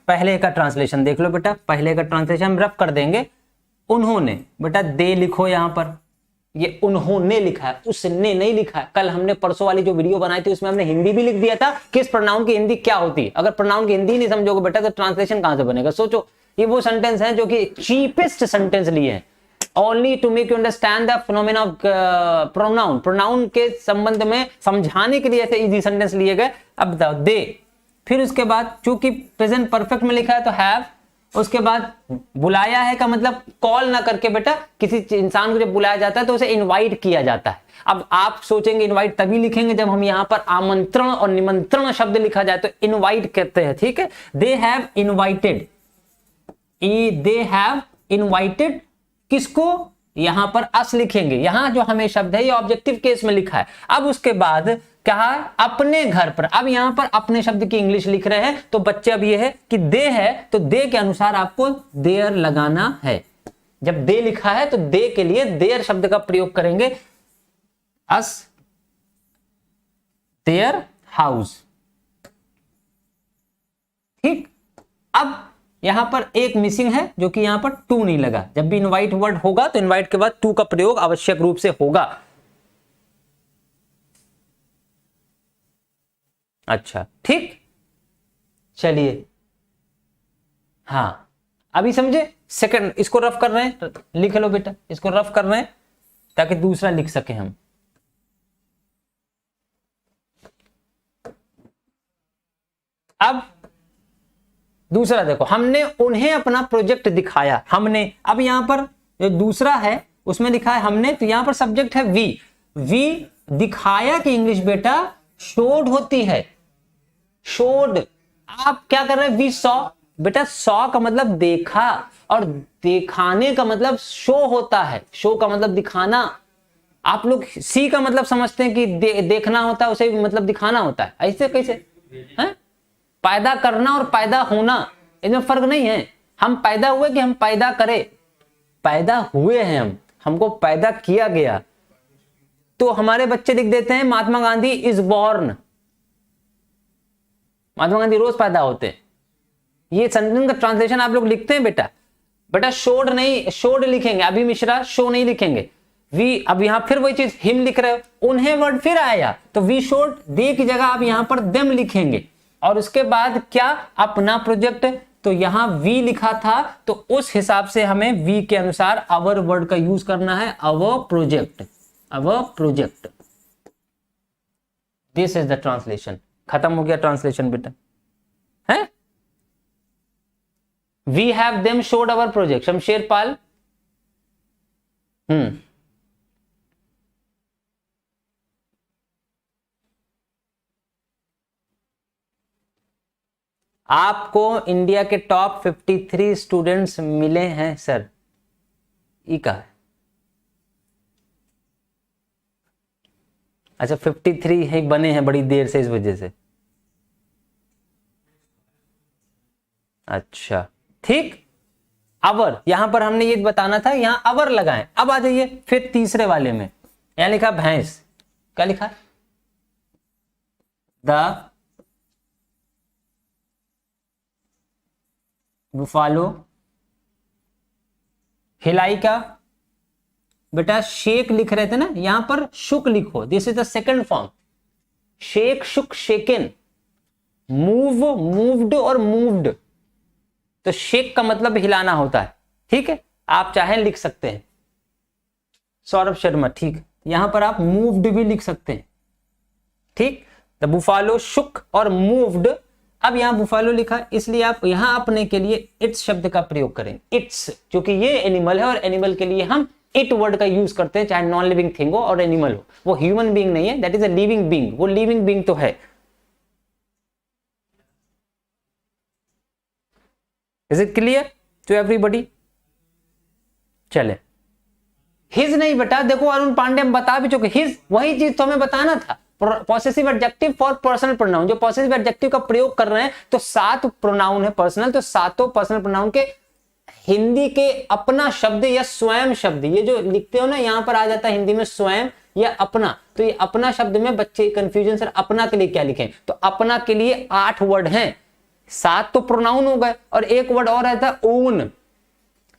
पहले का ट्रांसलेशन देख लो बेटा, पहले का ट्रांसलेशन हम रफ कर देंगे। उन्होंने बेटा दे लिखो यहां पर, ये उन्होंने लिखा है, उसने नहीं लिखा है। कल हमने परसों वाली जो वीडियो बनाई थी उसमें हमने हिंदी भी लिख दिया था कि इस प्रोनाउन की हिंदी क्या होती है। अगर प्रोनाउन की हिंदी नहीं समझोगे बेटा तो ट्रांसलेशन कहां से बनेगा? सोचो, ये वो सेंटेंस है जो कि चीपेस्ट सेंटेंस लिए हैं only to make you understand the phenomena of pronoun. Pronoun के संबंध में समझाने के लिए ऐसे इजी सेंटेंस लिए गए। अब बताओ दे, फिर उसके बाद चूंकि प्रेजेंट परफेक्ट में लिखा है तो हैव, उसके बाद बुलाया है का मतलब कॉल ना करके बेटा, किसी इंसान को जब बुलाया जाता है तो उसे इनवाइट किया जाता है। अब आप सोचेंगे इनवाइट तभी लिखेंगे जब हम यहां पर आमंत्रण और निमंत्रण शब्द लिखा जाए तो इनवाइट कहते हैं। ठीक है, they have invited, they have invited किसको? यहां पर अस लिखेंगे, यहां जो हमें शब्द है ये ऑब्जेक्टिव केस में लिखा है। अब उसके बाद क्या है? अपने घर पर। अब यहां पर अपने शब्द की इंग्लिश लिख रहे हैं तो बच्चे अब ये है कि दे है तो दे के अनुसार आपको देयर लगाना है। जब दे लिखा है तो दे के लिए देयर शब्द का प्रयोग करेंगे, अस देयर हाउस। ठीक, अब यहां पर एक मिसिंग है जो कि यहां पर टू नहीं लगा। जब भी इनवाइट वर्ड होगा तो इनवाइट के बाद टू का प्रयोग आवश्यक रूप से होगा। अच्छा ठीक, चलिए हाँ अभी समझे। सेकंड इसको रफ कर रहे हैं, लिख लो बेटा, इसको रफ कर रहे हैं ताकि दूसरा लिख सके हम। अब दूसरा देखो, हमने उन्हें अपना प्रोजेक्ट दिखाया, हमने। अब यहां पर जो दूसरा है उसमें लिखा है हमने, तो यहां पर सब्जेक्ट है वी। वी दिखाया की इंग्लिश बेटा शोड होती है, शोड। आप क्या कर रहे हैं? वी सॉ बेटा, सॉ का मतलब देखा और दिखाने का मतलब शो होता है। शो का मतलब दिखाना। आप लोग सी का मतलब समझते हैं कि देखना होता है, उसे मतलब दिखाना होता है। ऐसे कैसे है? पैदा करना और पैदा होना इनमें फर्क नहीं है। हम पैदा हुए कि हम पैदा करें? पैदा हुए हैं हम, हमको पैदा किया गया। तो हमारे बच्चे लिख देते हैं महात्मा गांधी इज बॉर्न, महात्मा गांधी रोज पैदा होते हैं। ये सेंटेंस का ट्रांसलेशन आप लोग लिखते हैं बेटा। बेटा शोड नहीं, शोड लिखेंगे। अभी मिश्रा शो नहीं लिखेंगे। वी, अब यहां फिर वही चीज हिम लिख रहे हो, उन्हें वर्ड फिर आया तो वी शोड, दे की जगह आप यहां पर देम लिखेंगे। और उसके बाद क्या? अपना प्रोजेक्ट। तो यहां वी लिखा था तो उस हिसाब से हमें वी के अनुसार अवर वर्ड का यूज करना है, our project, our project. This is the translation. खत्म हो गया ट्रांसलेशन बेटा, है? We have them showed our project. Shamsher Pal, आपको इंडिया के टॉप 53 स्टूडेंट्स मिले हैं सर, ई का है। अच्छा 53 ही बने हैं बड़ी देर से इस वजह से। अच्छा ठीक, अवर, यहां पर हमने ये बताना था, यहां अवर लगाएं। अब आ जाइए फिर तीसरे वाले में, यहां लिखा भैंस, क्या लिखा? द बुफालो, हिलाई का बेटा शेक लिख रहे थे ना, यहां पर शुक लिखो, this is the second form. Shake, shook, shaken, move, moved और मूव्ड। तो शेक का मतलब हिलाना होता है, ठीक है, आप चाहें लिख सकते हैं। सौरभ शर्मा, ठीक, यहां पर आप मूव्ड भी लिख सकते हैं, ठीक। द बुफालो शुक और मूव्ड। अब यहां बुफालो लिखा, इसलिए आप यहां अपने के लिए इट्स शब्द का प्रयोग करें, इट्स, क्योंकि ये एनिमल है और एनिमल के लिए हम इट वर्ड का यूज करते हैं, चाहे नॉन लिविंग थिंग हो और एनिमल हो। वो ह्यूमन बीइंग नहीं है, that is a living being, वो लिविंग बीइंग तो है। Is it clear to everybody? चले, हिज नहीं बेटा, देखो अरुण पांडे हम बता भी चुके, हिज वही चीज तो हमें बताना था, possessive adjective for personal pronoun. जो पॉसेसिव एडजेक्टिव का प्रयोग कर रहे हैं, तो 7 प्रोनाउन है पर्सनल, तो सातों पर्सनल प्रोनाउन के हिंदी के अपना शब्द या स्वयं शब्द, ये जो लिखते हो ना, यहां पर आ जाता है हिंदी में स्वयं या अपना। तो ये अपना शब्द में बच्चे कंफ्यूजन, सर अपना के लिए क्या लिखें? तो अपना के लिए 8 वर्ड हैं, 7 तो प्रोनाउन हो गए और एक वर्ड और रहता है ओन।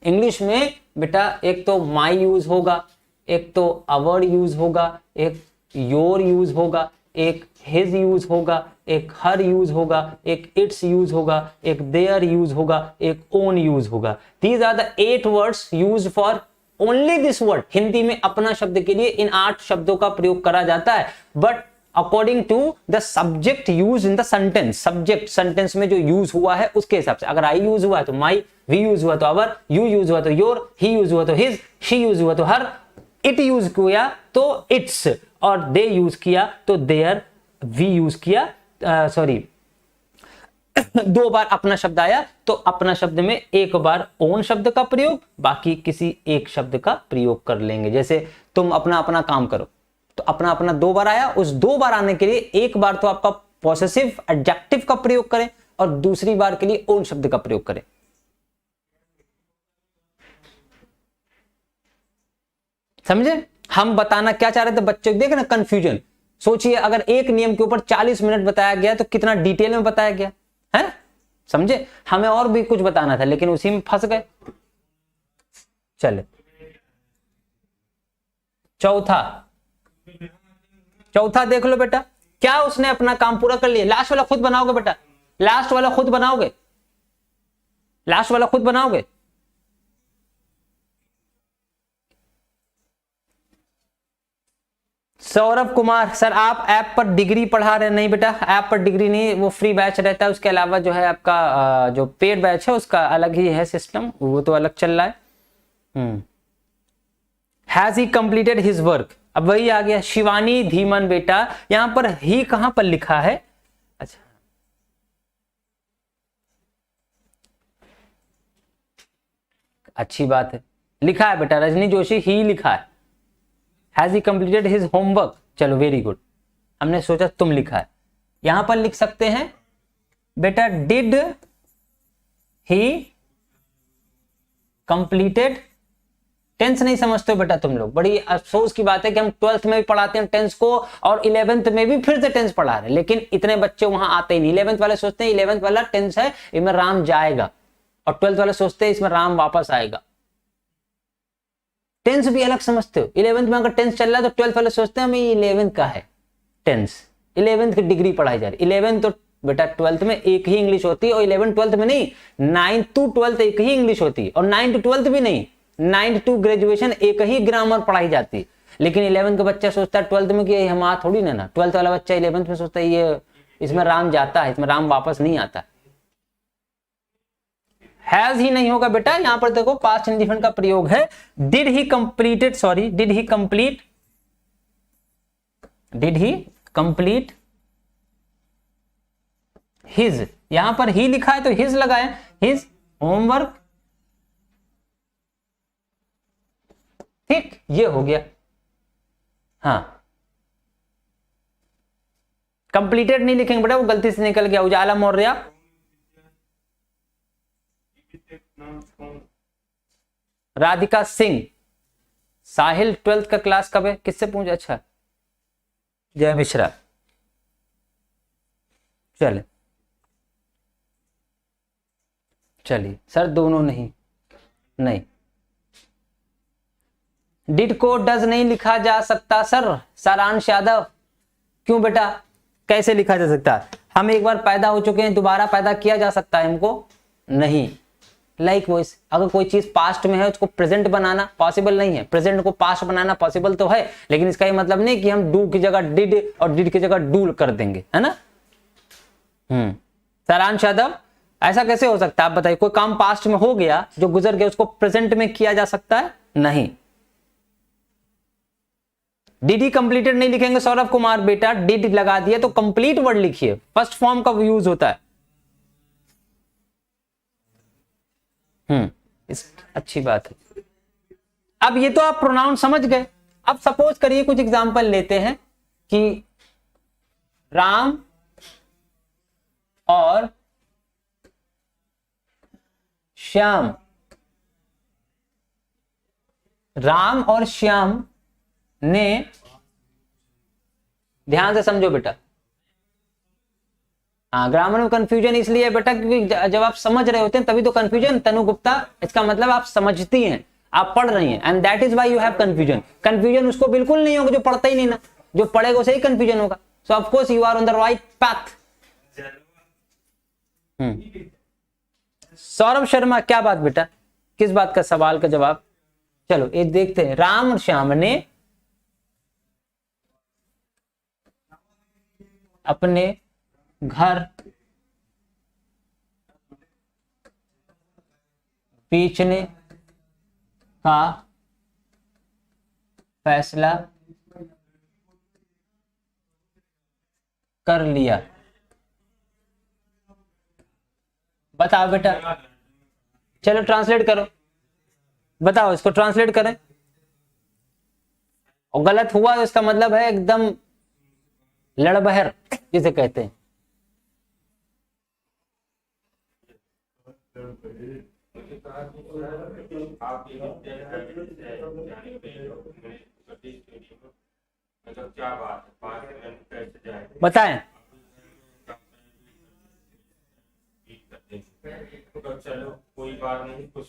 इंग्लिश में बेटा एक तो माई यूज होगा, एक तो अवर यूज होगा, एक योर यूज होगा, एक हिज यूज होगा, एक हर यूज होगा, एक इट्स यूज होगा, एक देयर यूज होगा, एक ओन यूज होगा। These are the 8 words use for only this word. Hindi में अपना शब्द के लिए इन 8 शब्दों का प्रयोग करा जाता है, but according to the subject use in the sentence, subject sentence में जो यूज हुआ है उसके हिसाब से। अगर आई यूज हुआ है तो माई, वी यूज हुआ तो अवर, यू यूज हुआ तो योर, ही यूज हुआ तो हिज, शी यूज हुआ तो हर, इट यूज किया तो इट्स, और दे यूज किया तो देयर, वी यूज किया, सॉरी 2 बार अपना शब्द आया तो अपना शब्द में 1 बार ओन शब्द का प्रयोग, बाकी किसी एक शब्द का प्रयोग कर लेंगे। जैसे तुम अपना अपना काम करो, तो अपना अपना 2 बार आया, उस 2 बार आने के लिए 1 बार तो आपका पॉसेसिव एडजेक्टिव का प्रयोग करें और दूसरी बार के लिए ओन शब्द का प्रयोग करें। समझे? हम बताना क्या चाह रहे थे बच्चों को, देख ना कंफ्यूजन। सोचिए अगर एक नियम के ऊपर 40 मिनट बताया गया तो कितना डिटेल में बताया गया है, समझे? हमें और भी कुछ बताना था लेकिन उसी में फंस गए। चले चौथा देख लो बेटा, क्या उसने अपना काम पूरा कर लिया? लास्ट वाला खुद बनाओगे बेटा, लास्ट वाला खुद बनाओगे, लास्ट वाला खुद बनाओगे। सौरभ कुमार, सर आप ऐप पर डिग्री पढ़ा रहे? नहीं बेटा, ऐप पर डिग्री नहीं, वो फ्री बैच रहता है, उसके अलावा जो है आपका जो पेड बैच है उसका अलग ही है सिस्टम, वो तो अलग चल रहा है। Has he completed his work, अब वही आ गया। शिवानी धीमन बेटा, यहां पर ही कहां पर लिखा है? अच्छा अच्छी बात है, लिखा है बेटा, रजनी जोशी ही लिखा है। Has he completed his homework, चलो वेरी गुड, हमने सोचा तुम लिखा है। यहां पर लिख सकते हैं बेटा डिड ही कंप्लीटेड। टेंस नहीं समझते हो बेटा तुम लोग, बड़ी अफसोस की बात है कि हम 12th में भी पढ़ाते हैं टेंस को और 11th में भी फिर से टेंस पढ़ा रहे हैं, लेकिन इतने बच्चे वहां आते ही नहीं। 11th वाले सोचते हैं 11th वाला टेंस है, इसमें राम जाएगा, और 12th वाले सोचते हैं इसमें राम वापस आएगा। टेंस भी अलग समझते हो, 11th में अगर टेंस चल रहा है तो 12th वाले सोचते हैं हमें 11th का है टेंस, 11th की डिग्री पढ़ाई जा रही। 11th तो बेटा 12th में एक ही इंग्लिश होती है, और 11th 12th में नहीं, 9th to 12th एक ही इंग्लिश होती है, और 9th to 12th भी नहीं, 9th to ग्रेजुएशन एक ही ग्रामर पढ़ाई जाती है। लेकिन 11th का बच्चा सोचता है 12th में कि हम आ थोड़ी ना, 12th वाला बच्चा 11th में सोचता है ये इसमें राम जाता है, इसमें राम वापस नहीं आता। हैज ही नहीं होगा बेटा, यहां पर देखो पास्ट इंडिफिनिट का प्रयोग है। Did he completed, sorry did he complete his, यहां पर ही लिखा है तो हिज लगाए, हिज होमवर्क, ठीक, ये हो गया। हाँ, कंप्लीटेड नहीं लिखेंगे बेटा, वो गलती से निकल गया। उजाला मौर्य, राधिका सिंह, साहिल 12th का क्लास कब है, किससे पूछ, अच्छा जय मिश्रा, चले चलिए सर दोनों नहीं, नहीं डिड को डज नहीं लिखा जा सकता सर, सारांश यादव, क्यों बेटा, कैसे लिखा जा सकता है, हम एक बार पैदा हो चुके हैं, दोबारा पैदा किया जा सकता है हमको, नहीं। लाइक वॉइस, अगर कोई चीज पास्ट में है उसको प्रेजेंट बनाना पॉसिबल नहीं है, प्रेजेंट को पास्ट बनाना पॉसिबल तो है, लेकिन इसका ये मतलब नहीं कि हम डू की जगह डिड और डिड की जगह डू कर देंगे, है ना। सारांश यादव, ऐसा कैसे हो सकता है आप बताइए, कोई काम पास्ट में हो गया जो गुजर गया उसको प्रेजेंट में किया जा सकता है, नहीं। डिड ही कंप्लीटेड नहीं लिखेंगे सौरभ कुमार बेटा, डिड लगा दिया तो कंप्लीट वर्ड लिखिए, फर्स्ट फॉर्म का यूज होता है। अच्छी बात है। अब ये तो आप प्रोनाउन समझ गए, अब सपोज करिए कुछ एग्जांपल लेते हैं कि राम और श्याम, राम और श्याम ने, ध्यान से समझो बेटा, हाँ ग्रामर में कंफ्यूजन इसलिए है बेटा क्योंकि जब आप समझ रहे होते हैं तभी तो कंफ्यूजन, तनु गुप्ता, इसका मतलब आप समझती हैं, आप पढ़ रही हैं, and that is why you have confusion. Confusion उसको बिल्कुल नहीं होगा जो पढ़ता ही नहीं ना, जो पढ़ेगा उसे ही कंफ्यूजन होगा। So of course you are on the right path. Saurabh Sharma, क्या बात बेटा, किस बात का सवाल का जवाब, चलो ये देखते हैं। राम और श्याम ने अपने घर बेचने का फैसला कर लिया। बताओ बेटा, चलो ट्रांसलेट करो, बताओ इसको ट्रांसलेट करें, और गलत हुआ तो इसका मतलब है एकदम लड़बहर जिसे कहते हैं। बताएं, चलो कोई बात नहीं, कुछ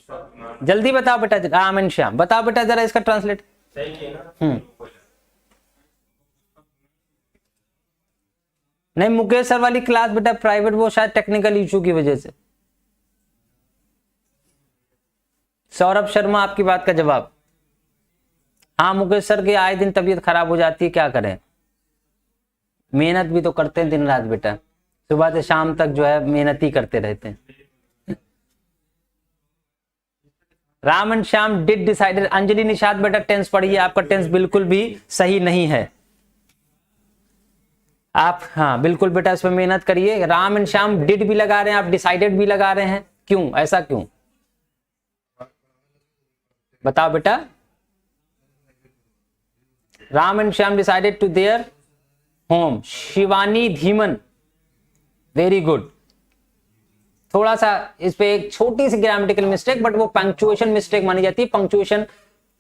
जल्दी बताओ बेटा, राम एंड श्याम, बताओ बेटा जरा इसका ट्रांसलेट। सही है ना। नहीं मुकेश सर वाली क्लास बेटा प्राइवेट, वो शायद टेक्निकल इशू की वजह से। सौरभ शर्मा, आपकी बात का जवाब, हाँ मुकेश सर की आए दिन तबीयत खराब हो जाती है, क्या करें, मेहनत भी तो करते हैं दिन रात बेटा, सुबह से शाम तक जो है मेहनत ही करते रहते हैं। Ram and Shyam did decided. Anjali Nishad बेटा टेंस पढ़िए, आपका टेंस बिल्कुल भी सही नहीं है, आप हाँ बिल्कुल बेटा इस पर मेहनत करिए। राम एंड श्याम डिड भी लगा रहे हैं, आप डिसाइडेड भी लगा रहे हैं, क्यों, ऐसा क्यों, बताओ बेटा। Ram and Shyam decided to their home. Shivani Dhiman, very good. थोड़ा सा इस पे एक छोटी सी ग्रामेटिकल मिस्टेक, बट वो पंक्चुएशन मिस्टेक मानी जाती है, पंक्चुएशन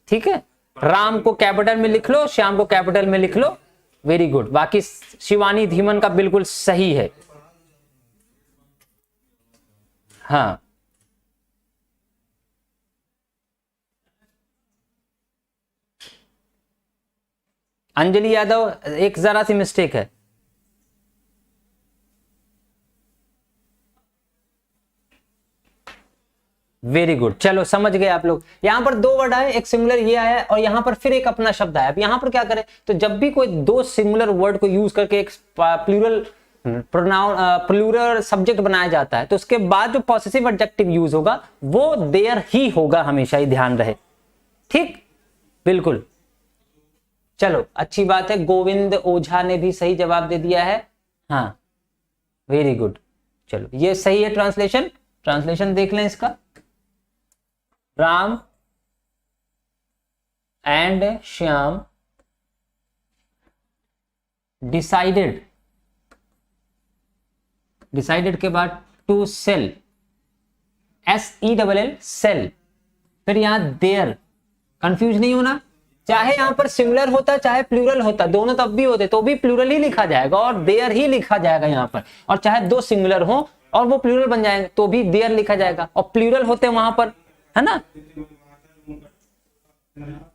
ठीक है। राम को कैपिटल में लिख लो, श्याम को कैपिटल में लिख लो, वेरी गुड। बाकी शिवानी धीमन का बिल्कुल सही है, हाँ। अंजलि यादव एक जरा सी मिस्टेक है, वेरी गुड। चलो समझ गए आप लोग। यहां पर दो वर्ड आए, एक सिंगुलर ये आया और यहां पर फिर एक अपना शब्द आया। अब यहां पर क्या करें, तो जब भी कोई दो सिंगुलर वर्ड को यूज करके एक प्लूरल प्रोनाउन प्लूरल सब्जेक्ट बनाया जाता है तो उसके बाद जो पॉसेसिव एडजेक्टिव यूज होगा वो देयर ही होगा, हमेशा ही ध्यान रहे, ठीक, बिल्कुल। चलो अच्छी बात है, गोविंद ओझा ने भी सही जवाब दे दिया है, हाँ वेरी गुड। चलो ये सही है ट्रांसलेशन। ट्रांसलेशन देख लें इसका। Ram and Shyam decided, decided के बाद टू सेल, SELL सेल, फिर यहां देयर, कंफ्यूज नहीं होना। चाहे यहां पर सिंगुलर होता चाहे प्लूरल होता, दोनों तब भी होते तो भी प्लूरल ही लिखा जाएगा और देयर ही लिखा जाएगा यहां पर। और चाहे दो सिंगुलर हो और वो प्लूरल बन जाएंगे तो भी देयर लिखा जाएगा, और प्लूरल होते वहां पर, है ना।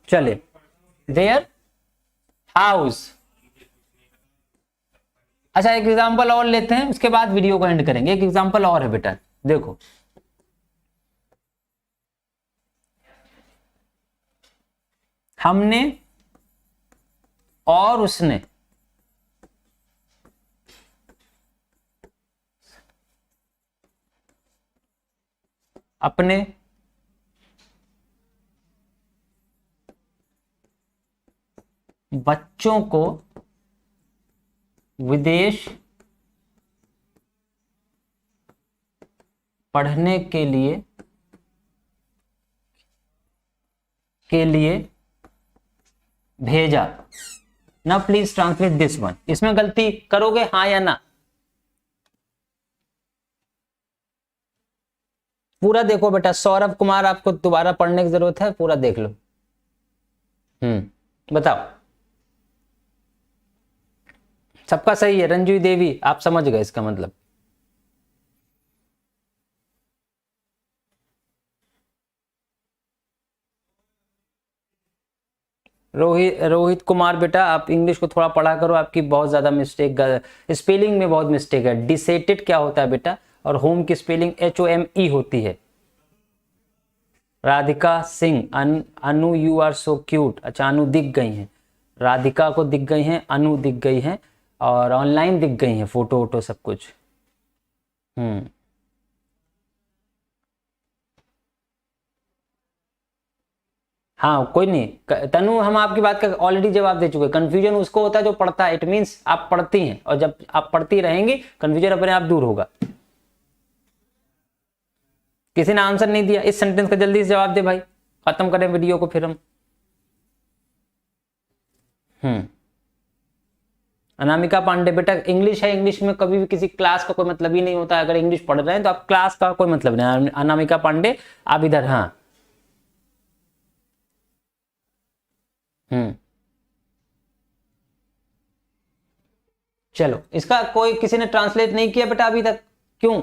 चले, देयर हाउस। अच्छा एक एग्जांपल और लेते हैं, उसके बाद वीडियो को एंड करेंगे। एक एग्जांपल और है बेटा, देखो हमने और उसने अपने बच्चों को विदेश पढ़ने के लिए भेजा। ना प्लीज ट्रांसलेट दिस वन। इसमें गलती करोगे हाँ या ना? पूरा देखो बेटा। सौरभ कुमार, आपको दोबारा पढ़ने की जरूरत है, पूरा देख लो। बताओ। सबका सही है। रंजू देवी, आप समझ गए इसका मतलब। रोहित कुमार बेटा, आप इंग्लिश को थोड़ा पढ़ा करो, आपकी बहुत ज्यादा मिस्टेक, स्पेलिंग में बहुत मिस्टेक है। डिसेटेड क्या होता है बेटा, और होम की स्पेलिंग HOME होती है। राधिका सिंह, अनु यू आर सो क्यूट। अच्छा अनु दिख गई हैं, राधिका को दिख गई हैं, अनु दिख गई हैं, और ऑनलाइन दिख गई हैं, फोटो वोटो सब कुछ। हाँ कोई नहीं तनु, हम आपकी बात का ऑलरेडी जवाब दे चुके। कंफ्यूजन उसको होता है जो पढ़ता है। इट मींस आप पढ़ती हैं, और जब आप पढ़ती रहेंगी कंफ्यूजन अपने आप दूर होगा। किसी ने आंसर नहीं दिया इस सेंटेंस का, जल्दी से जवाब दे भाई, खत्म करें वीडियो को फिर हम। अनामिका पांडे बेटा, इंग्लिश है, इंग्लिश में कभी भी किसी क्लास का कोई मतलब ही नहीं होता। अगर इंग्लिश पढ़ रहे हैं तो आप क्लास का कोई मतलब नहीं। अनामिका पांडे आप इधर। हाँ चलो, इसका कोई किसी ने ट्रांसलेट नहीं किया बेटा अभी तक, क्यों?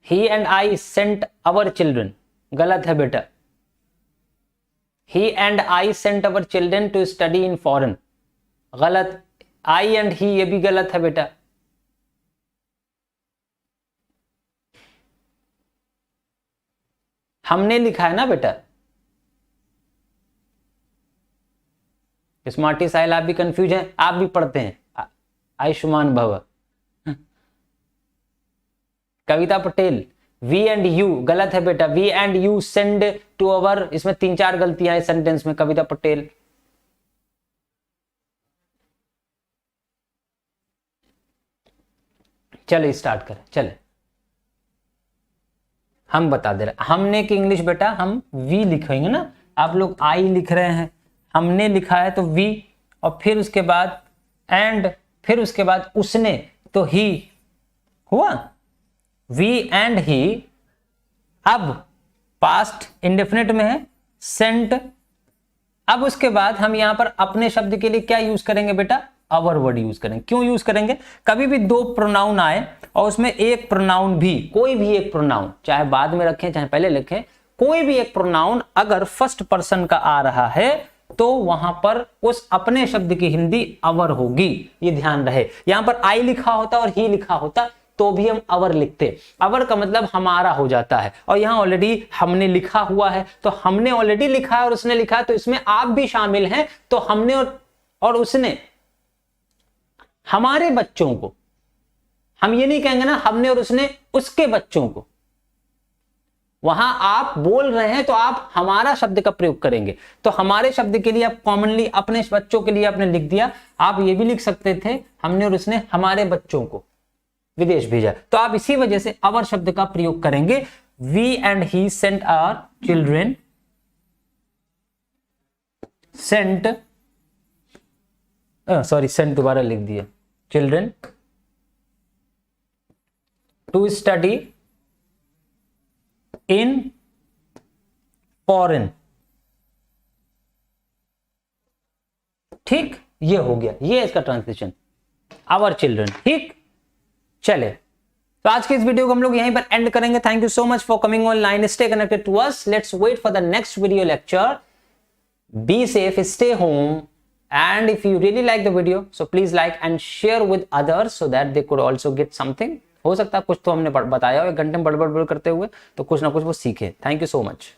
He and I sent our children, गलत है बेटा। He and I sent our children to study in foreign, गलत। I and he ये भी गलत है बेटा। हमने लिखा है ना बेटा। स्मार्टी साहिल, आप भी कंफ्यूज हैं, आप भी पढ़ते हैं। आयुष्मान भव। Kavita Patel, we and you, गलत है बेटा। We and you send to our, इसमें 3-4 गलतियां हैं सेंटेंस में। कविता पटेल, चले स्टार्ट करें। चले हम बता दे रहे। हमने की इंग्लिश बेटा हम वी लिखेंगे ना, आप लोग आई लिख रहे हैं, हमने लिखा है तो वी, और फिर उसके बाद एंड, फिर उसके बाद उसने, तो ही हुआ। वी एंड ही अब पास्ट इंडेफिनिट में है, सेंट। अब उसके बाद हम यहां पर अपने शब्द के लिए क्या यूज करेंगे बेटा? अवर वर्ड यूज करेंगे। क्यों यूज करेंगे? कभी भी दो प्रोनाउन आए और उसमें एक प्रोनाउन भी, कोई भी एक प्रोनाउन, चाहे बाद में रखें चाहे पहले लिखें, कोई भी एक प्रोनाउन अगर फर्स्ट पर्सन का आ रहा है तो वहां पर उस अपने शब्द की हिंदी अवर होगी। ये ध्यान रहे। यहां पर आई लिखा होता और ही लिखा होता तो भी हम अवर लिखते। अवर का मतलब हमारा हो जाता है, और यहां ऑलरेडी हमने लिखा हुआ है, तो हमने ऑलरेडी लिखा है और उसने लिखा है, तो इसमें आप भी शामिल हैं। तो हमने और उसने हमारे बच्चों को, हम ये नहीं कहेंगे ना हमने और उसने उसके बच्चों को, वहां आप बोल रहे हैं तो आप हमारा शब्द का प्रयोग करेंगे। तो हमारे शब्द के लिए आप कॉमनली अपने बच्चों के लिए आपने लिख दिया। आप ये भी लिख सकते थे हमने और उसने हमारे बच्चों को विदेश भेजा, तो आप इसी वजह से अवर शब्द का प्रयोग करेंगे। We and he sent our children, sent sent दोबारा लिख दिया, children to study in foreign. ठीक, ये हो गया, ये इसका ट्रांसलेशन, आवर चिल्ड्रन। ठीक, चले तो आज के इस वीडियो को हम लोग यहीं पर एंड करेंगे। Thank you so much for coming online, stay connected to us, let's wait for the next video lecture. Be safe, stay home, and if you really like the video so please like and share with others so that they could also get something। हो सकता है कुछ तो हमने बताया हो, एक घंटे में बड़बड़ करते हुए तो कुछ ना कुछ वो सीखे। Thank you so much.